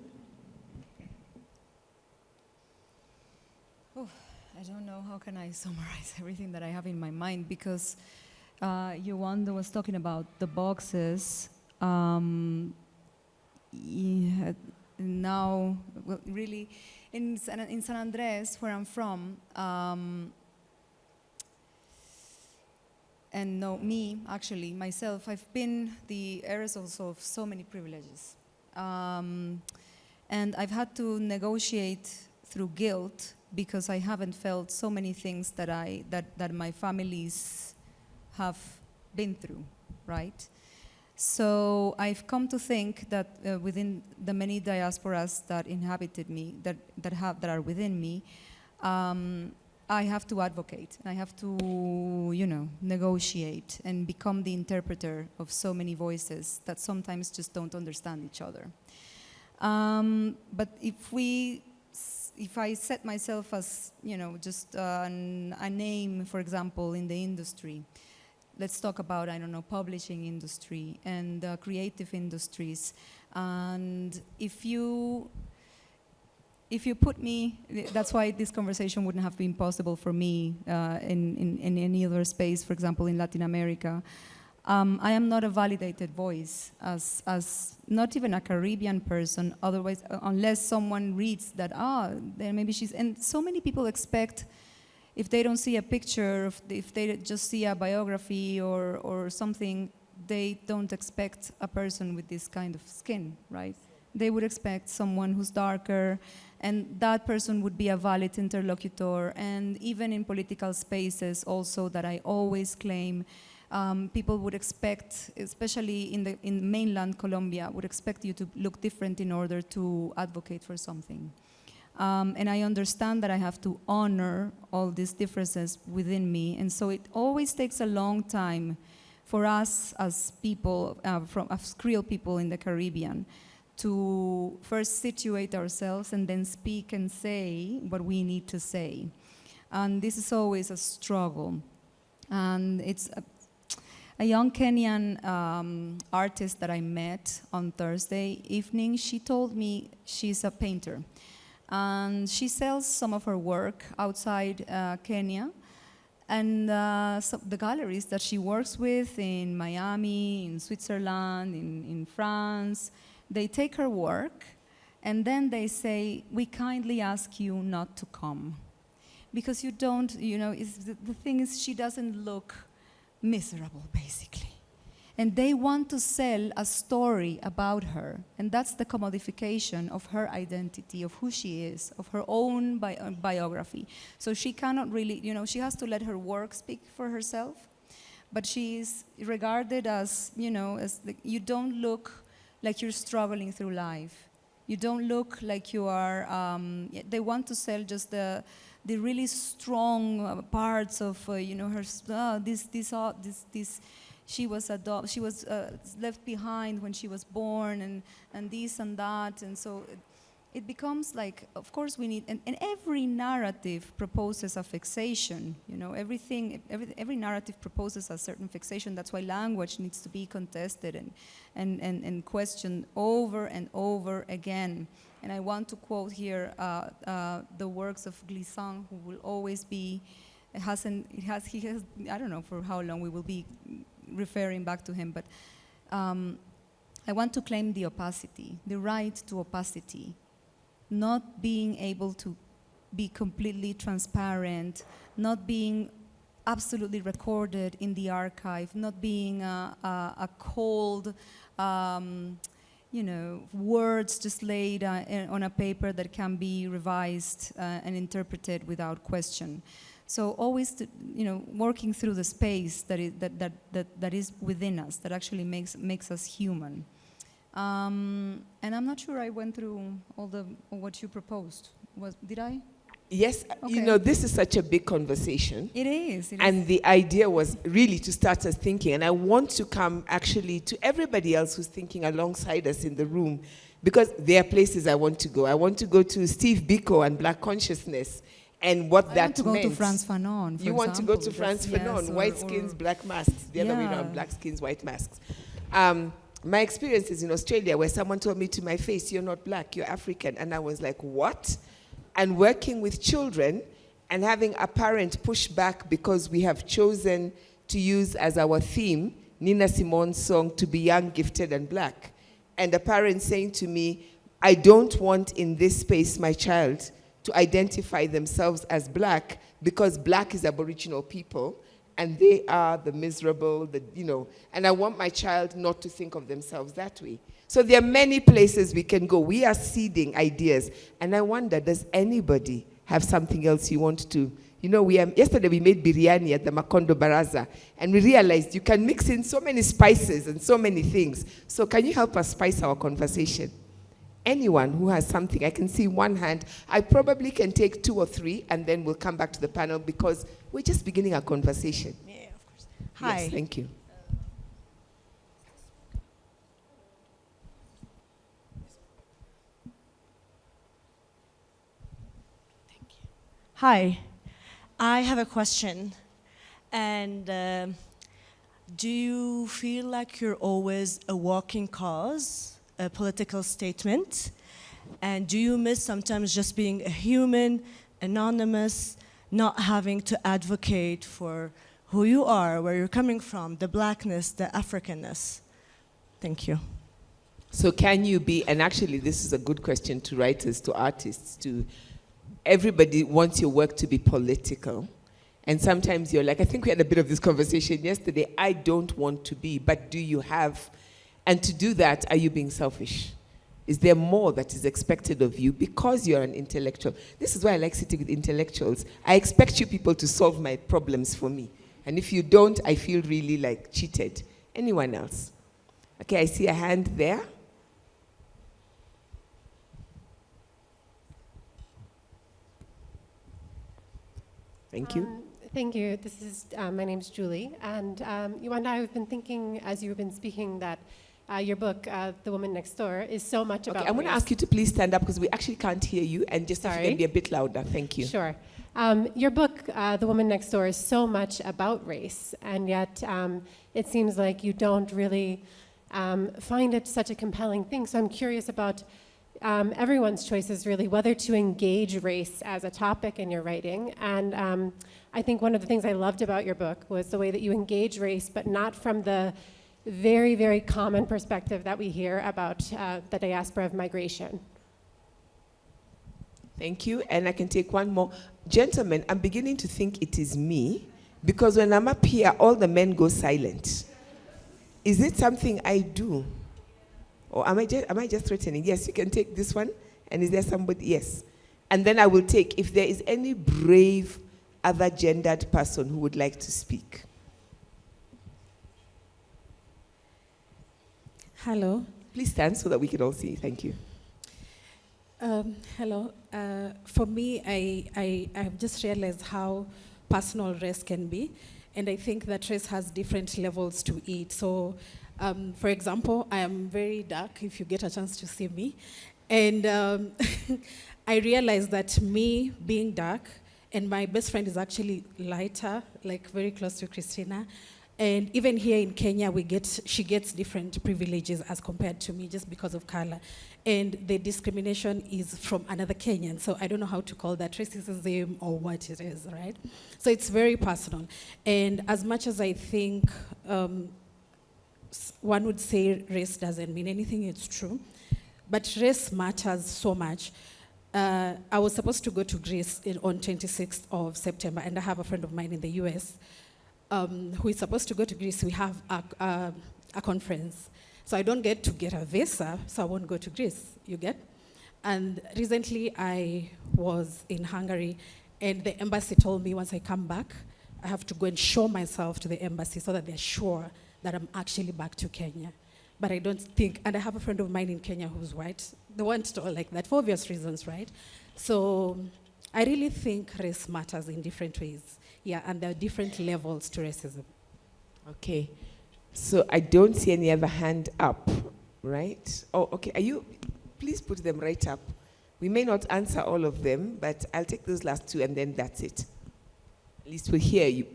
I don't know how can I summarize everything that I have in my mind, because Yewande was talking about the boxes. Now, well, really, in San Andres, where I'm from, and no, me, actually, myself, I've been the heirs also of so many privileges. And I've had to negotiate through guilt because I haven't felt so many things that my families have been through, right? So I've come to think that within the many diasporas that inhabited me, that are within me, I have to advocate, and I have to, negotiate and become the interpreter of so many voices that sometimes just don't understand each other. But if I set myself as, just a name, for example, in the industry, let's talk about, I don't know, publishing industry and creative industries. And if you put me, that's why this conversation wouldn't have been possible for me in any other space, for example, in Latin America. I am not a validated voice as not even a Caribbean person, otherwise, unless someone reads that, then maybe she's, and so many people expect, if they don't see a picture, if they just see a biography or something, they don't expect a person with this kind of skin, right? They would expect someone who's darker, and that person would be a valid interlocutor. And even in political spaces also that I always claim, people would expect, especially in mainland Colombia, would expect you to look different in order to advocate for something. And I understand that I have to honor all these differences within me. And so it always takes a long time for us as people, as Creole people in the Caribbean, to first situate ourselves and then speak and say what we need to say. And this is always a struggle. And it's a young Kenyan artist that I met on Thursday evening. She told me she's a painter. And she sells some of her work outside Kenya. And so the galleries that she works with in Miami, in Switzerland, in France, they take her work and then they say, we kindly ask you not to come. Because you don't, the thing is, she doesn't look miserable, basically. And they want to sell a story about her. And that's the commodification of her identity, of who she is, of her own biography. So she cannot really, she has to let her work speak for herself. But she is regarded as, you don't look like you're struggling through life. You don't look like you are, they want to sell just the really strong parts of, her, she was left behind when she was born, and this and that, and so it becomes like, of course we need, and every narrative proposes a fixation, every narrative proposes a certain fixation. That's why language needs to be contested and questioned over and over again. And I want to quote here the works of Glissant, who will always be, he has, I don't know for how long we will be referring back to him, but I want to claim the opacity, the right to opacity, not being able to be completely transparent, not being absolutely recorded in the archive, not being a cold, words just laid on a paper that can be revised and interpreted without question. So always, working through the space that is within us, that actually makes us human. And I'm not sure I went through all what you proposed. Did I? Yes, Okay. this is such a big conversation. It is. And the idea was really to start us thinking. And I want to come actually to everybody else who's thinking alongside us in the room, because there are places I want to go. I want to go to Steve Biko and Black Consciousness and what that meant. I want to go to Frantz Fanon, You want to go to Frantz Fanon, white skins, black masks, the other way around, black skins, white masks. My experience is in Australia, where someone told me to my face, you're not black, you're African. And I was like, what? And working with children and having a parent push back because we have chosen to use as our theme Nina Simone's song, To Be Young, Gifted and Black. And a parent saying to me, I don't want in this space my child to identify themselves as black, because black is Aboriginal people and they are the miserable, and I want my child not to think of themselves that way. So there are many places we can go. We are seeding ideas. And I wonder, does anybody have something else you want to? Yesterday we made biryani at the Makondo Baraza, and we realized you can mix in so many spices and so many things. So can you help us spice our conversation? Anyone who has something, I can see one hand. I probably can take 2 or 3, and then we'll come back to the panel, because we're just beginning our conversation. Yeah, of course. Hi. Yes, thank you. Hi, I have a question. And do you feel like you're always a walking cause, a political statement? And do you miss sometimes just being a human, anonymous, not having to advocate for who you are, where you're coming from, the Blackness, the African-ness. Thank you. So can you be, and actually this is a good question to writers, to artists, to everybody wants your work to be political. And sometimes you're like, I think we had a bit of this conversation yesterday, I don't want to be, but do you have, and to do that, are you being selfish? Is there more that is expected of you because you're an intellectual? This is why I like sitting with intellectuals. I expect you people to solve my problems for me. And if you don't, I feel really like cheated. Anyone else? Okay, I see a hand there. Thank you. Thank you. This is, my name's Julie. And Yewande, I've been thinking as you've been speaking that your book, The Woman Next Door, is so much about Okay, I'm going to ask you to please stand up because we actually can't hear you, and just if you can be a bit louder. Thank you. Sure. Your book, The Woman Next Door, is so much about race, and yet it seems like you don't really find it such a compelling thing. So I'm curious about everyone's choices, really, whether to engage race as a topic in your writing. And I think one of the things I loved about your book was the way that you engage race, but not from the very, very common perspective that we hear about the diaspora of migration. Thank you. And I can take one more. Gentlemen, I'm beginning to think it is me, because when I'm up here, all the men go silent. Is it something I do? Or am I just threatening? Yes, you can take this one. And is there somebody? Yes. And then I will take, if there is any brave other gendered person who would like to speak. Hello. Please stand so that we can all see. Thank you. Hello. For me, I have just realized how personal race can be. And I think that race has different levels to it. So, for example, I am very dark, if you get a chance to see me. And I realized that me being dark, and my best friend is actually lighter, like very close to Cristina. And even here in Kenya, she gets different privileges as compared to me just because of color. And the discrimination is from another Kenyan, so I don't know how to call that racism or what it is, right? So it's very personal. And as much as I think one would say race doesn't mean anything, it's true. But race matters so much. I was supposed to go to Greece on 26th of September, and I have a friend of mine in the US who is supposed to go to Greece. We have a conference. So I don't get to get a visa, so I won't go to Greece, you get? And recently I was in Hungary, and the embassy told me once I come back, I have to go and show myself to the embassy so that they're sure that I'm actually back to Kenya. But I don't think, and I have a friend of mine in Kenya who's white. They want it all like that for obvious reasons, right? So I really think race matters in different ways. Yeah, and there are different levels to racism. Okay. So I don't see any other hand up, right? Oh, okay. Please put them right up. We may not answer all of them, but I'll take those last two and then that's it. At least we'll hear you.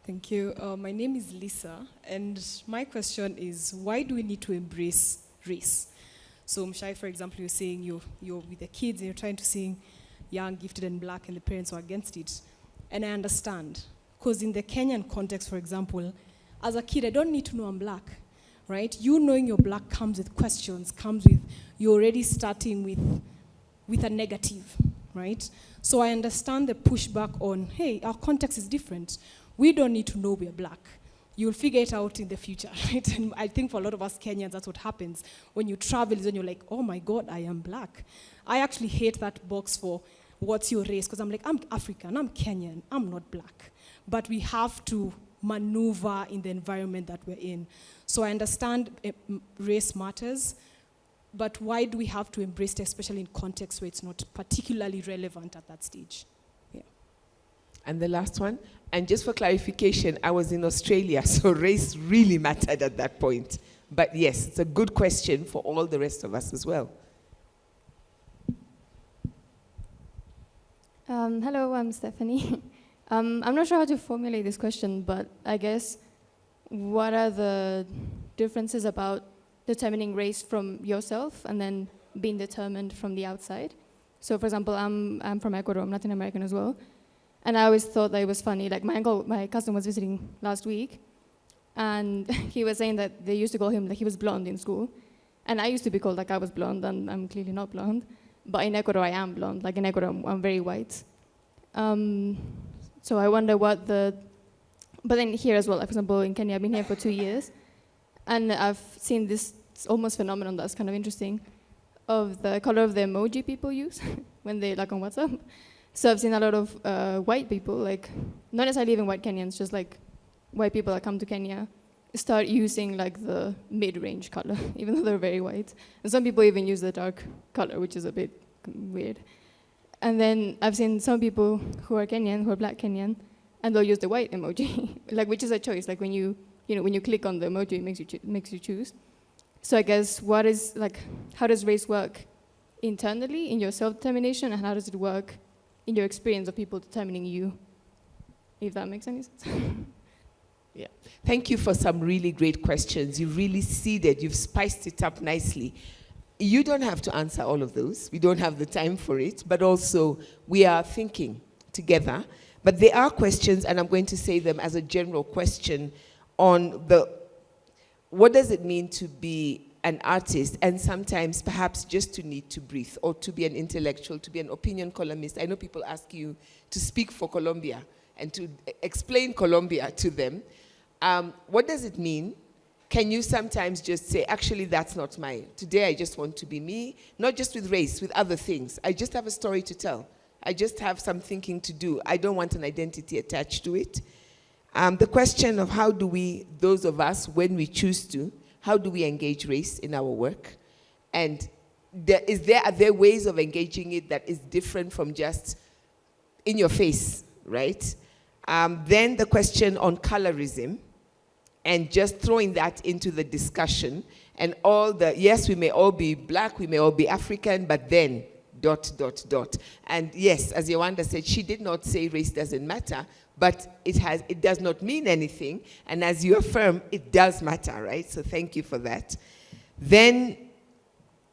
Thank you. My name is Lisa, and my question is, why do we need to embrace race? So Mshai, for example, you're saying you're with the kids and you're trying to sing young, gifted, and black, and the parents are against it. And I understand, because in the Kenyan context, for example, as a kid, I don't need to know I'm black, right? You knowing you're black comes with questions, comes with, you're already starting with a negative, right? So I understand the pushback on, hey, our context is different. We don't need to know we're black. You'll figure it out in the future, right? And I think for a lot of us Kenyans, that's what happens. When you travel, is when you're like, oh my God, I am black. I actually hate that box for what's your race, because I'm like, I'm African, I'm Kenyan, I'm not black. But we have to maneuver in the environment that we're in. So I understand race matters, but why do we have to embrace it, especially in contexts where it's not particularly relevant at that stage? Yeah. And the last one, and just for clarification, I was in Australia, so race really mattered at that point. But yes, it's a good question for all the rest of us as well. Hello, I'm Stephanie. I'm not sure how to formulate this question, but I guess what are the differences about determining race from yourself and then being determined from the outside? So for example, I'm from Ecuador, I'm Latin American as well. And I always thought that it was funny. Like my cousin was visiting last week, and he was saying that they used to call him like he was blonde in school. And I used to be called like I was blonde, and I'm clearly not blonde. But in Ecuador, I am blonde. Like in Ecuador, I'm very white. So I wonder what but then here as well, like for example, in Kenya, I've been here for 2 years. And I've seen this almost phenomenon that's kind of interesting of the color of the emoji people use when they like on WhatsApp. So I've seen a lot of white people, like not necessarily even white Kenyans, just like white people that come to Kenya start using like the mid-range color, even though they're very white. And some people even use the dark color, which is a bit weird. And then I've seen some people who are Kenyan, who are black Kenyan, and they'll use the white emoji, like which is a choice. Like when you click on the emoji, it makes you choose. So I guess how does race work internally in your self-determination, and how does it work in your experience of people determining you, if that makes any sense? Yeah. Thank you for some really great questions. You really seeded, you've spiced it up nicely. You don't have to answer all of those. We don't have the time for it, but also we are thinking together. But there are questions, and I'm going to say them as a general question on what does it mean to be an artist, and sometimes perhaps just to need to breathe, or to be an intellectual, to be an opinion columnist. I know people ask you to speak for Colombia and to explain Colombia to them. What does it mean? Can you sometimes just say, actually, that's not today I just want to be me, not just with race, with other things. I just have a story to tell. I just have some thinking to do. I don't want an identity attached to it. The question of how do we, those of us, when we choose to, how do we engage race in our work? And are there ways of engaging it that is different from just in your face, right? Then the question on colorism, and just throwing that into the discussion, and yes, we may all be black, we may all be African, but then, ... And yes, as Yewande said, she did not say race doesn't matter, but it does not mean anything. And as you affirm, it does matter, right? So thank you for that. Then,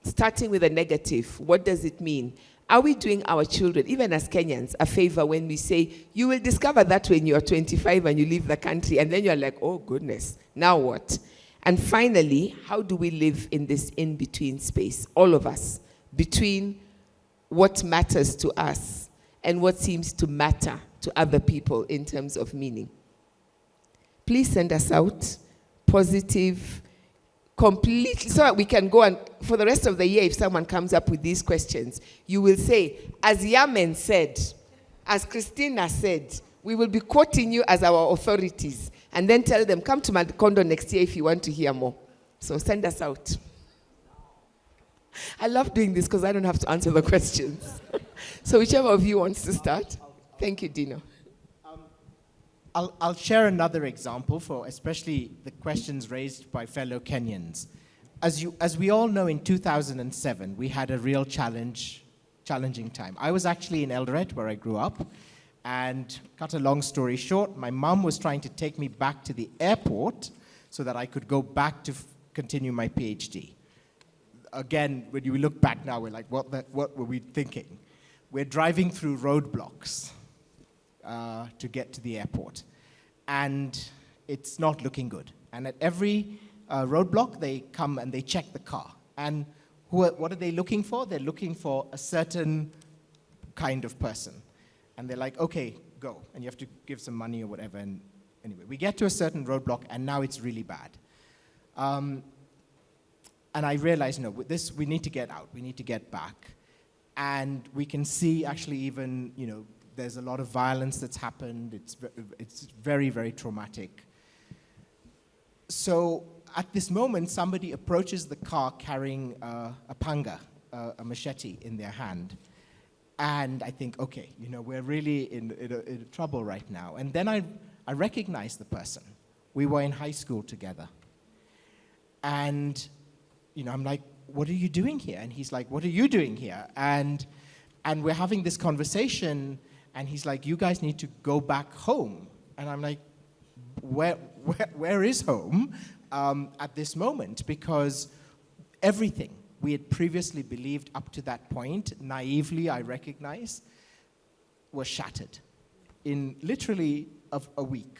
starting with a negative, what does it mean? Are we doing our children, even as Kenyans, a favor when we say, you will discover that when you're 25 and you leave the country, and then you're like, oh goodness, now what? And finally, how do we live in this in-between space, all of us, between what matters to us and what seems to matter to other people in terms of meaning? Please send us out positive, completely, so that we can go and, for the rest of the year, if someone comes up with these questions, you will say, as Yamen said, as Cristina said, we will be quoting you as our authorities, and then tell them, come to Macondo next year if you want to hear more. So send us out. I love doing this because I don't have to answer the questions. So whichever of you wants to start. Thank you, Dino. I'll share another example for especially the questions raised by fellow Kenyans. As we all know, in 2007, we had a real challenging time. I was actually in Eldoret, where I grew up, and cut a long story short, my mom was trying to take me back to the airport so that I could go back to continue my PhD. Again, when you look back now, we're like, what were we thinking? We're driving through roadblocks to get to the airport, and it's not looking good. And at every roadblock, they come and they check the car. And what are they looking for? They're looking for a certain kind of person. And they're like, okay, go. And you have to give some money or whatever. And anyway, we get to a certain roadblock, and now it's really bad. And I realized, no, we need to get out. We need to get back. And we can see actually even, there's a lot of violence that's happened. It's very, very traumatic. So at this moment, somebody approaches the car carrying a panga, a machete in their hand. And I think, okay, we're really in trouble right now. And then I recognized the person. We were in high school together. And I'm like, what are you doing here? And he's like, what are you doing here? And we're having this conversation, and he's like, you guys need to go back home. And I'm like, where is home at this moment? Because everything we had previously believed up to that point, naively I recognize, was shattered in literally a week.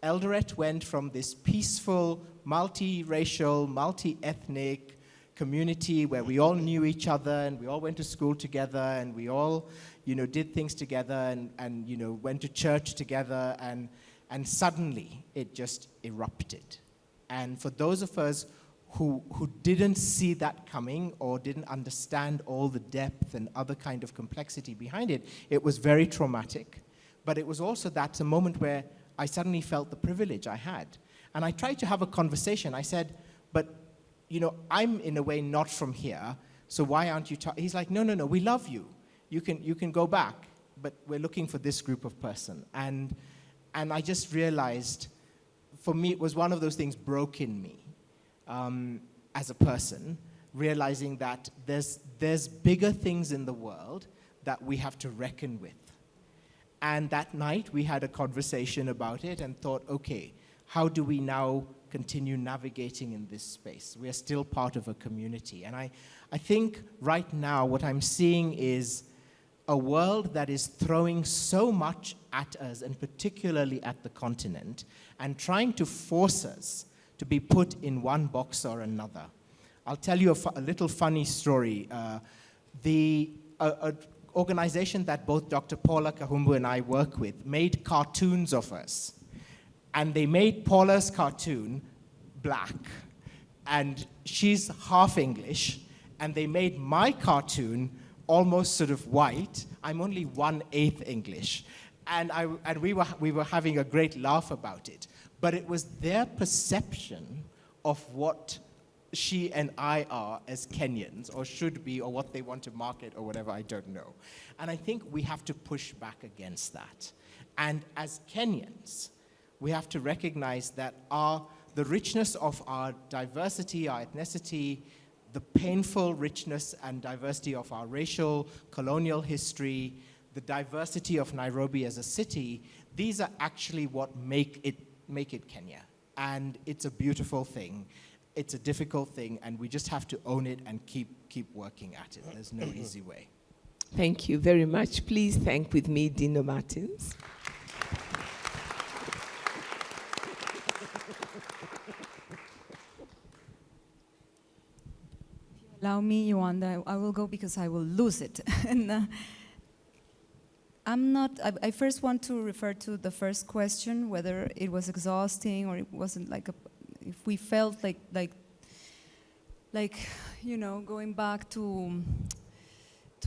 Eldoret went from this peaceful, multi-racial, multi-ethnic community where we all knew each other and we all went to school together and we all, did things together and went to church together, and suddenly it just erupted. And for those of us who didn't see that coming or didn't understand all the depth and other kind of complexity behind it, it was very traumatic. But it was also a moment where I suddenly felt the privilege I had. And I tried to have a conversation. I said, but, I'm in a way not from here, so why aren't you talking? He's like, no, we love you. You can go back, but we're looking for this group of person. And I just realized, for me, it was one of those things broke in me as a person, realizing that there's bigger things in the world that we have to reckon with. And that night, we had a conversation about it and thought, okay, how do we now continue navigating in this space? We are still part of a community. And I think right now what I'm seeing is a world that is throwing so much at us, and particularly at the continent, and trying to force us to be put in one box or another. I'll tell you a little funny story. The organization that both Dr. Paula Kahumbu and I work with made cartoons of us. And they made Paula's cartoon black, and she's half English, and they made my cartoon almost sort of white. I'm only 1/8 English. And we were having a great laugh about it. But it was their perception of what she and I are as Kenyans, or should be, or what they want to market, or whatever, I don't know. And I think we have to push back against that. And as Kenyans, we have to recognize that the richness of our diversity, our ethnicity, the painful richness and diversity of our racial, colonial history, the diversity of Nairobi as a city, these are actually what make it Kenya. And it's a beautiful thing. It's a difficult thing, and we just have to own it and keep working at it. There's no easy way. Thank you very much. Please thank with me Dino Martins. Allow me, Yewande, I will go because I will lose it. And I first want to refer to the first question, whether it was exhausting or it wasn't if we felt like going back to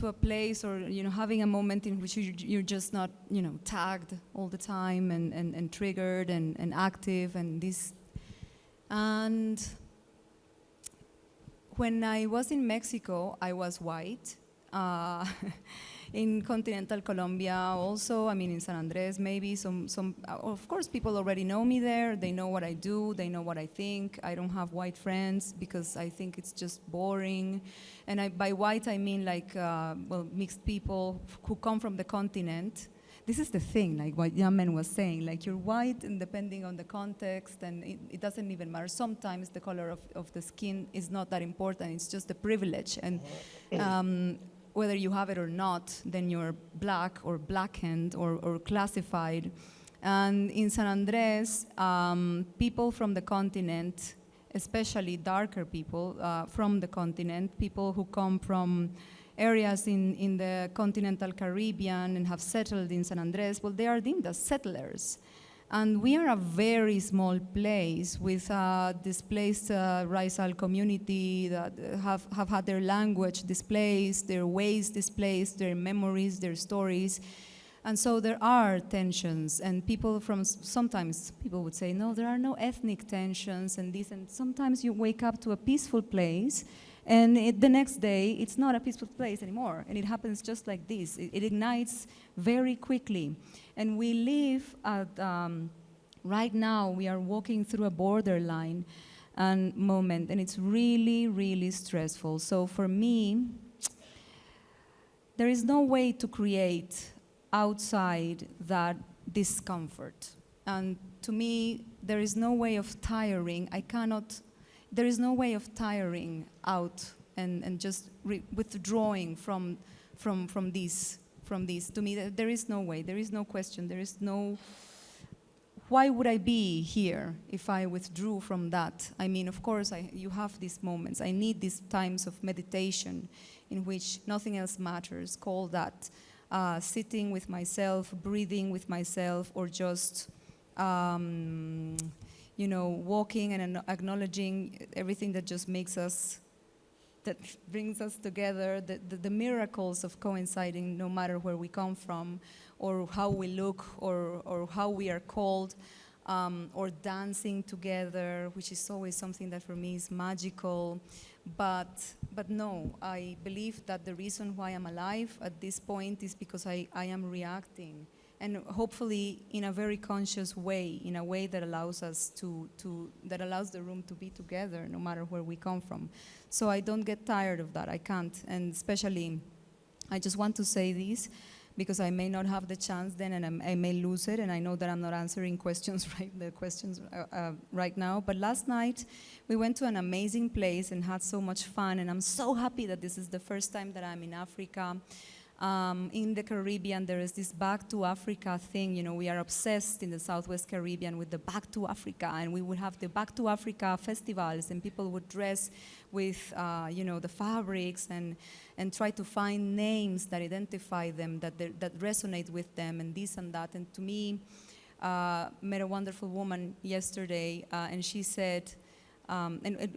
a place, or having a moment in which you're just not tagged all the time and triggered and active and this. And when I was in Mexico, I was white. In continental Colombia also, in San Andres maybe, of course people already know me there, they know what I do, they know what I think. I don't have white friends because I think it's just boring. And by white I mean mixed people who come from the continent. This is the thing, like what Yamen was saying, you're white and depending on the context, and it doesn't even matter. Sometimes the color of the skin is not that important, it's just a privilege. And whether you have it or not, then you're black or blackened or classified. And in San Andres, people from the continent, especially darker people from the continent, people who come from areas in the continental Caribbean and have settled in San Andres, well, they are deemed as settlers. And we are a very small place with a displaced Raizal community that have had their language displaced, their ways displaced, their memories, their stories. And so there are tensions, and sometimes people would say, no, there are no ethnic tensions and this, and sometimes you wake up to a peaceful place, and the next day, it's not a peaceful place anymore, and it happens just like this. It ignites very quickly. And we live at, right now, we are walking through a borderline moment, and it's really, really stressful. So for me, there is no way to create outside that discomfort. And to me, there is no way of tiring. There is no way of tiring out and just withdrawing from this. To me, there is no way, there is no question, there is no. Why would I be here if I withdrew from that? I mean, of course, you have these moments. I need these times of meditation in which nothing else matters. Call that sitting with myself, breathing with myself, or just, walking and acknowledging everything that just makes us, that brings us together, the miracles of coinciding no matter where we come from, or how we look, or how we are called, or dancing together, which is always something that for me is magical. But no, I believe that the reason why I'm alive at this point is because I am reacting, and hopefully in a very conscious way, in a way that allows us that allows the room to be together no matter where we come from. So I don't get tired of that, I can't. And especially, I just want to say this, because I may not have the chance then, and I may lose it, and I know that I'm not answering questions right now. But last night, we went to an amazing place and had so much fun, and I'm so happy that this is the first time that I'm in Africa. In the Caribbean, there is this Back to Africa thing. We are obsessed in the Southwest Caribbean with the Back to Africa, and we would have the Back to Africa festivals, and people would dress with, the fabrics and try to find names that identify them, that resonate with them, and this and that. And to me, met a wonderful woman yesterday, and she said,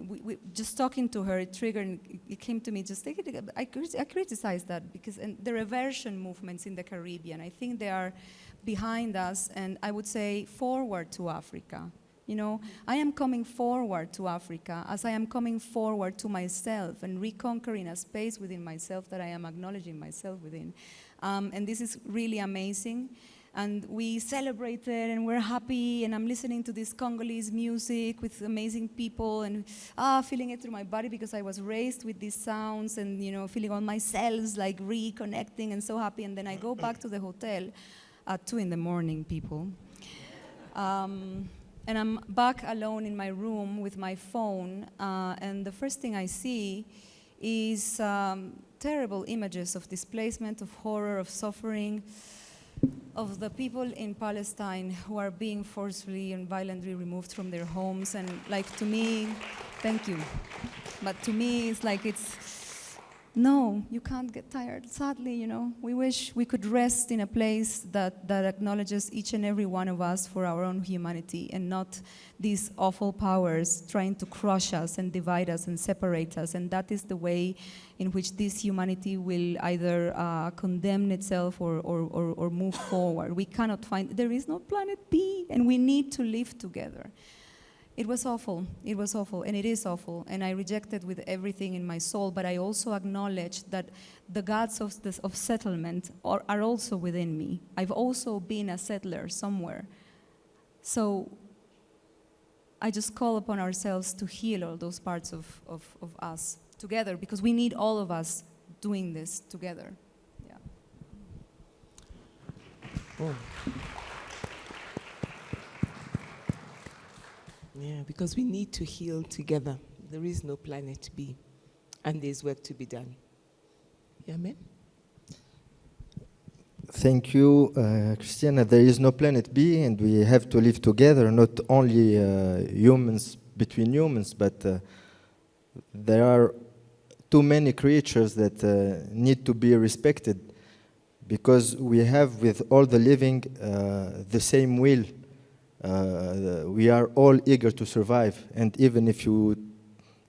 we just talking to her, it triggered, it came to me, just take it, I criticized that, because the reversion movements in the Caribbean, I think they are behind us, and I would say forward to Africa. I am coming forward to Africa as I am coming forward to myself and reconquering a space within myself that I am acknowledging myself within. And this is really amazing. And we celebrated and we're happy, and I'm listening to this Congolese music with amazing people, and feeling it through my body because I was raised with these sounds, and feeling all my cells like reconnecting and so happy. And then I go back to the hotel at 2 a.m, people. And I'm back alone in my room with my phone, and the first thing I see is terrible images of displacement, of horror, of suffering, of the people in Palestine who are being forcefully and violently removed from their homes. And to me, thank you, but to me it's like no, you can't get tired. Sadly, we wish we could rest in a place that acknowledges each and every one of us for our own humanity, and not these awful powers trying to crush us and divide us and separate us. And that is the way in which this humanity will either condemn itself or move forward. We cannot there is no planet B, and we need to live together. It was awful, and it is awful, and I rejected with everything in my soul, but I also acknowledge that the gods of settlement are also within me. I've also been a settler somewhere. So I just call upon ourselves to heal all those parts of us together, because we need all of us doing this together. Yeah. Oh. Yeah, because we need to heal together. There is no planet B, and there's work to be done. Yamen? Thank you, Cristina. There is no planet B, and we have to live together, not only humans between humans, but there are too many creatures that need to be respected, because we have with all the living the same will. We are all eager to survive, and even if you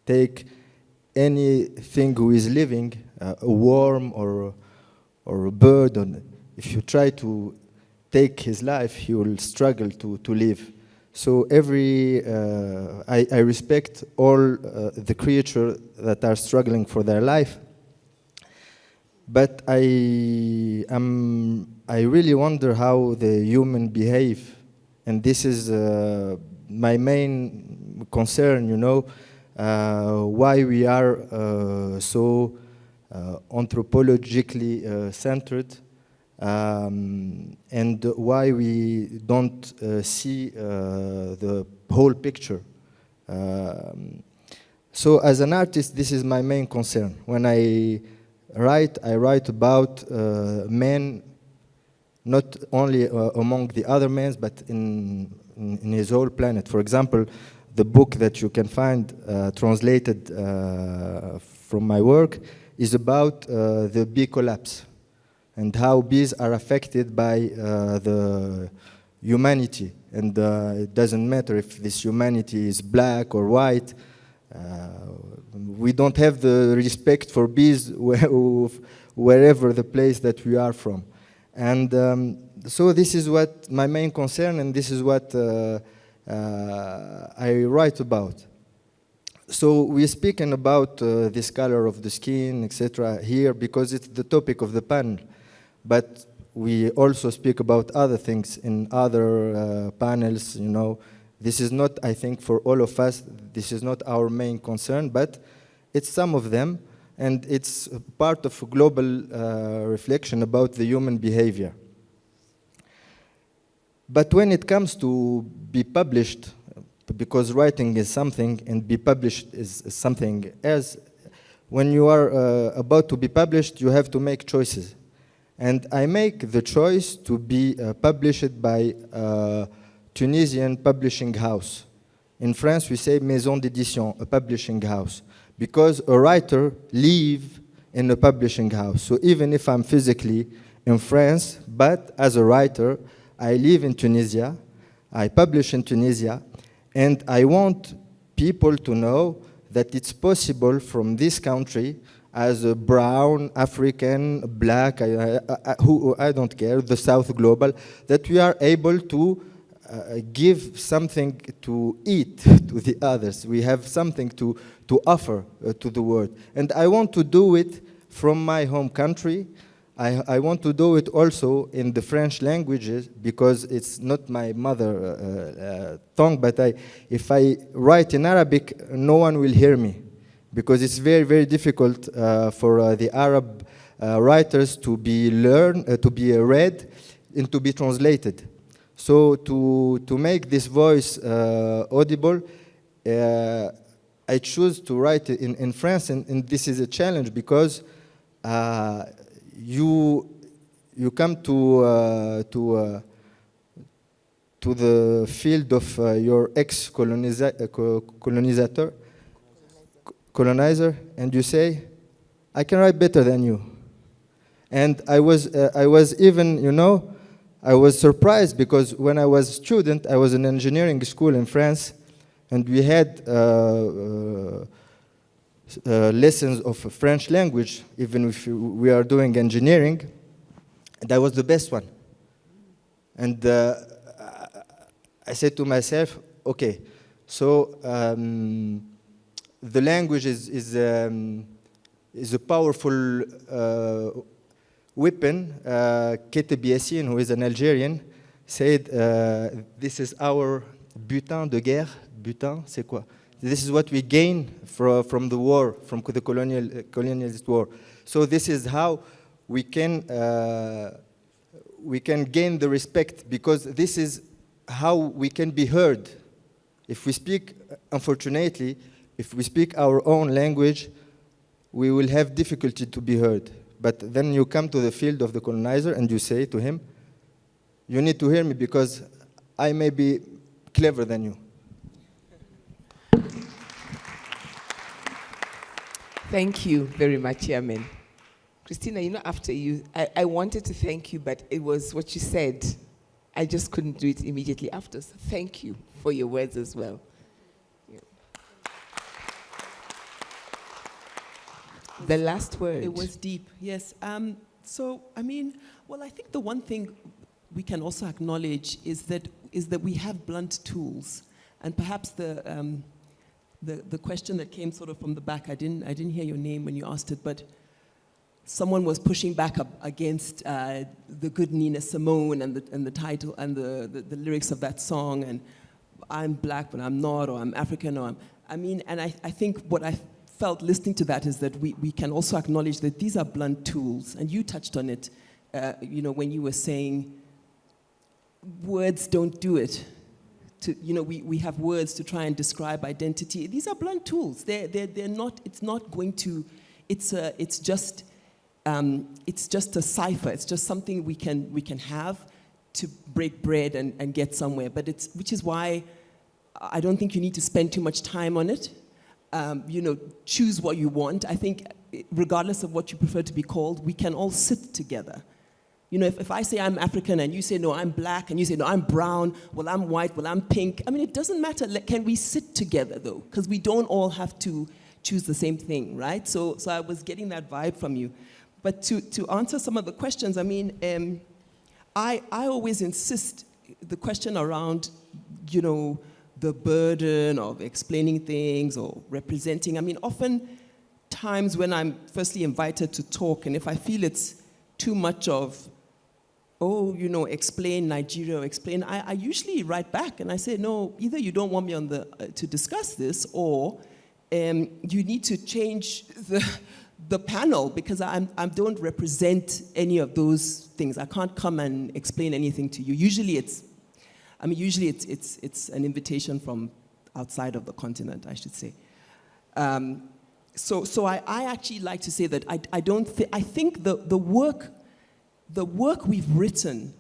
take anything who is living, a worm or a bird, if you try to take his life, he will struggle to live. So I respect all the creatures that are struggling for their life, but I really wonder how the human behave. And this is my main concern, why we are so anthropologically centered, and why we don't see the whole picture. So as an artist, this is my main concern. When I write about men, not only among the other men, but in his whole planet. For example, the book that you can find translated from my work is about the bee collapse and how bees are affected by the humanity. And it doesn't matter if this humanity is black or white. We don't have the respect for bees wherever the place that we are from. And so this is what my main concern, and this is what I write about. So we're speaking about this color of the skin, etc. here because it's the topic of the panel. But we also speak about other things in other panels, you know. This is not, I think, for all of us, this is not our main concern, but it's some of them, and it's part of a global reflection about the human behavior. But when it comes to be published, because writing is something and be published is something else, when you are about to be published, you have to make choices. And I make the choice to be published by a Tunisian publishing house. In France, we say maison d'édition, a publishing house, because a writer lives in a publishing house. So even if I'm physically in France, but as a writer, I live in Tunisia, I publish in Tunisia, and I want people to know that it's possible from this country, as a brown, African, black, I don't care, the South Global, that we are able to give something to eat to the others. We have something to offer to the world. And I want to do it from my home country. I want to do it also in the French languages because it's not my mother tongue, but if I write in Arabic, no one will hear me because it's very, very difficult for the Arab writers to be read and to be translated. So to make this voice audible, I choose to write in France, and this is a challenge because you come to the field of your colonizer, and you say, I can write better than you. And I was even, you know, I was surprised because when I was a student, I was in engineering school in France, and we had lessons of French language, even if we are doing engineering. That was the best one. And I said to myself, okay, so the language is a powerful weapon. Keteb Yassine, who is an Algerian, said, this is our butin de guerre. Butin, c'est quoi? This is what we gain from the war, from the colonialist war. So this is how we can gain the respect, because this is how we can be heard. If we speak, unfortunately, if we speak our own language, we will have difficulty to be heard. But then you come to the field of the colonizer and you say to him, you need to hear me because I may be clever than you. Thank you very much, Yamen. Cristina, you know, after you, I wanted to thank you, but it was what you said. I just couldn't do it immediately after. So thank you for your words as well. Yeah. The last word. It was deep, yes. So, I mean, well, I think the one thing we can also acknowledge is that we have blunt tools, and perhaps the question that came sort of from the back, I didn't hear your name when you asked it, but someone was pushing back up against the good Nina Simone and the title and the lyrics of that song, and I'm black but I'm not, or I'm African, or I think what I felt listening to that is that we can also acknowledge that these are blunt tools, and you touched on it, you know, when you were saying words don't do it. to, we have words to try and describe identity. These are blunt tools. They're not, it's not going to, it's just a cipher. It's just something we can have to break bread and get somewhere. But which is why I don't think you need to spend too much time on it. Choose what you want. I think regardless of what you prefer to be called, we can all sit together. If I say I'm African and you say, no, I'm black, and you say, no, I'm brown, well, I'm white, well, I'm pink. I mean, it doesn't matter. Can we sit together, though? Because we don't all have to choose the same thing, right? So I was getting that vibe from you. But to answer some of the questions, I mean, I always insist the question around, the burden of explaining things or representing. I mean, often times when I'm firstly invited to talk, and if I feel it's too much of, explain Nigeria, explain, I usually write back and I say, no, either you don't want me on to discuss this, or you need to change the panel, because I don't represent any of those things. I can't come and explain anything to you. Usually it's an invitation from outside of the continent, I should say. So I actually like to say that I think the work we've written,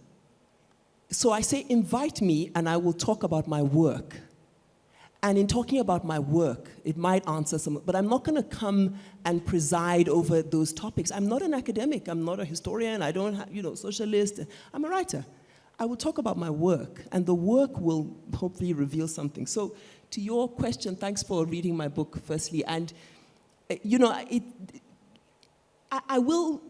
so I say invite me and I will talk about my work. And in talking about my work, it might answer some, but I'm not going to come and preside over those topics. I'm not an academic, I'm not a historian, I don't have, socialist, I'm a writer. I will talk about my work, and the work will hopefully reveal something. So to your question, thanks for reading my book, firstly. And, I will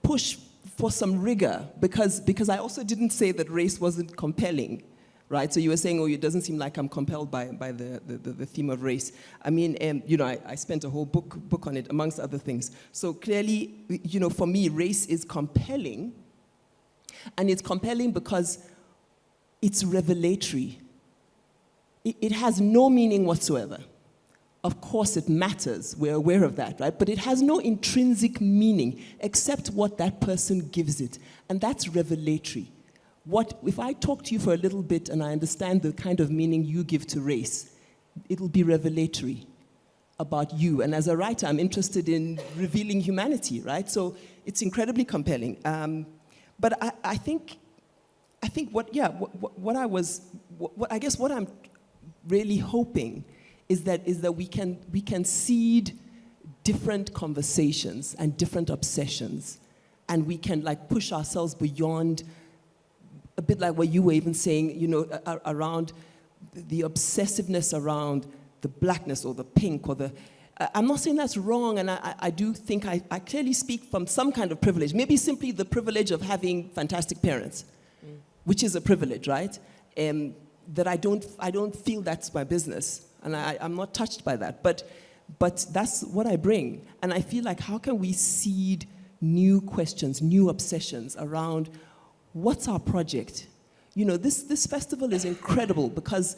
push for some rigor, because I also didn't say that race wasn't compelling, right? So you were saying, it doesn't seem like I'm compelled by the theme of race. I mean, I spent a whole book on it, amongst other things. So clearly, for me, race is compelling. And it's compelling because it's revelatory. It has no meaning whatsoever. Of course it matters, we're aware of that, right? But it has no intrinsic meaning except what that person gives it. And that's revelatory. If I talk to you for a little bit and I understand the kind of meaning you give to race, it'll be revelatory about you. And as a writer, I'm interested in revealing humanity, right? So it's incredibly compelling. But I think what I'm really hoping is that we can seed different conversations and different obsessions, and we can push ourselves beyond, a bit like what you were even saying, around the obsessiveness around the blackness or the pink or the. I'm not saying that's wrong, and I do think I clearly speak from some kind of privilege, maybe simply the privilege of having fantastic parents, which is a privilege, right? That I don't feel that's my business, and I'm not touched by that, but that's what I bring. And I feel like, how can we seed new questions, new obsessions around what's our project? This festival is incredible because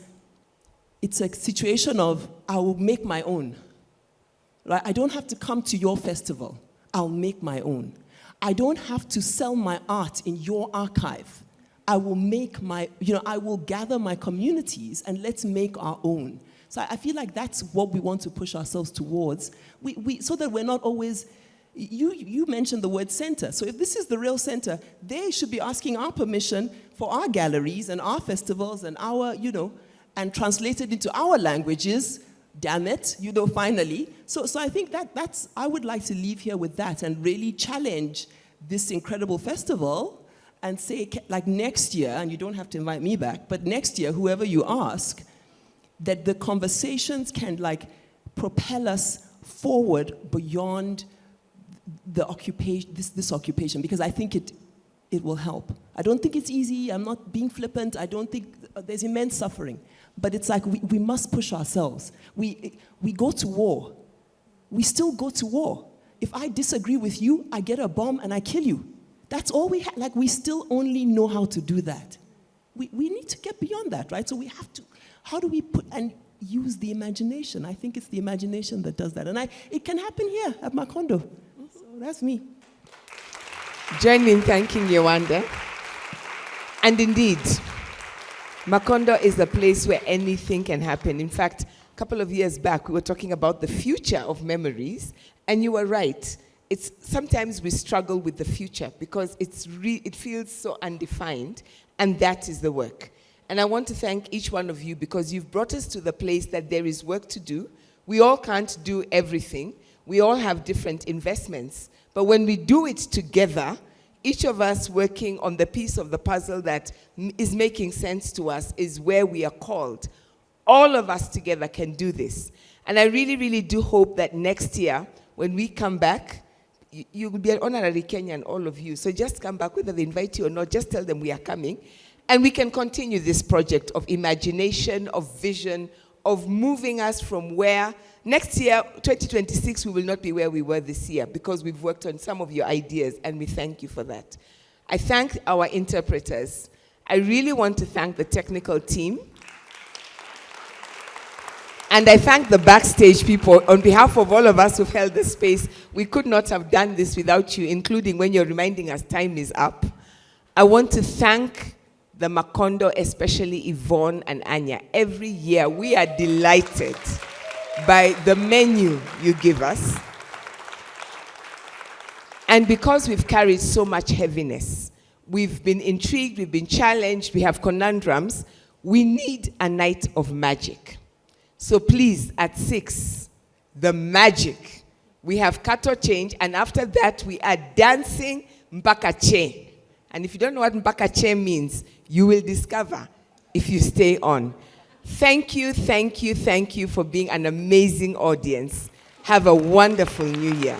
it's a situation of, I will make my own. Right? I don't have to come to your festival. I'll make my own. I don't have to sell my art in your archive. I will I will gather my communities and let's make our own. So I feel like that's what we want to push ourselves towards, so that we're not always, you mentioned the word center. So if this is the real center, they should be asking our permission for our galleries and our festivals and our, and translated into our languages. Damn it, finally. So I think that's, I would like to leave here with that and really challenge this incredible festival and say, next year, and you don't have to invite me back, but next year, whoever you ask, that the conversations can propel us forward beyond the occupation, this occupation, because I think it will help. I don't think it's easy, I'm not being flippant, I don't think there's immense suffering. But it's we must push ourselves. We go to war. We still go to war. If I disagree with you, I get a bomb and I kill you. That's all we have. We still only know how to do that. We need to get beyond that, right? So we have to, how do we and use the imagination? I think it's the imagination that does that. And it can happen here at Macondo. So that's me. Join me in thanking Yewande. And indeed, Macondo is a place where anything can happen. In fact, a couple of years back, we were talking about the future of memories, and you were right. Sometimes we struggle with the future because it feels so undefined, and that is the work. And I want to thank each one of you because you've brought us to the place that there is work to do. We all can't do everything. We all have different investments. But when we do it together, each of us working on the piece of the puzzle that is making sense to us is where we are called. All of us together can do this. And I really, really do hope that next year, when we come back, you will be an honorary Kenyan, all of you. So just come back, whether they invite you or not, just tell them we are coming. And we can continue this project of imagination, of vision, of moving us from where next year, 2026, we will not be where we were this year because we've worked on some of your ideas, and we thank you for that. I thank our interpreters. I really want to thank the technical team. And I thank the backstage people. On behalf of all of us who've held this space, we could not have done this without you, including when you're reminding us time is up. I want to thank the Macondo, especially Yvonne and Anya. Every year, we are delighted by the menu you give us. And because we've carried so much heaviness, we've been intrigued, we've been challenged, we have conundrums, we need a night of magic. So please, at 6, the magic. We have kato change, and after that, we are dancing mpakache. And if you don't know what mpakache means, you will discover if you stay on. Thank you, thank you, thank you for being an amazing audience. Have a wonderful new year.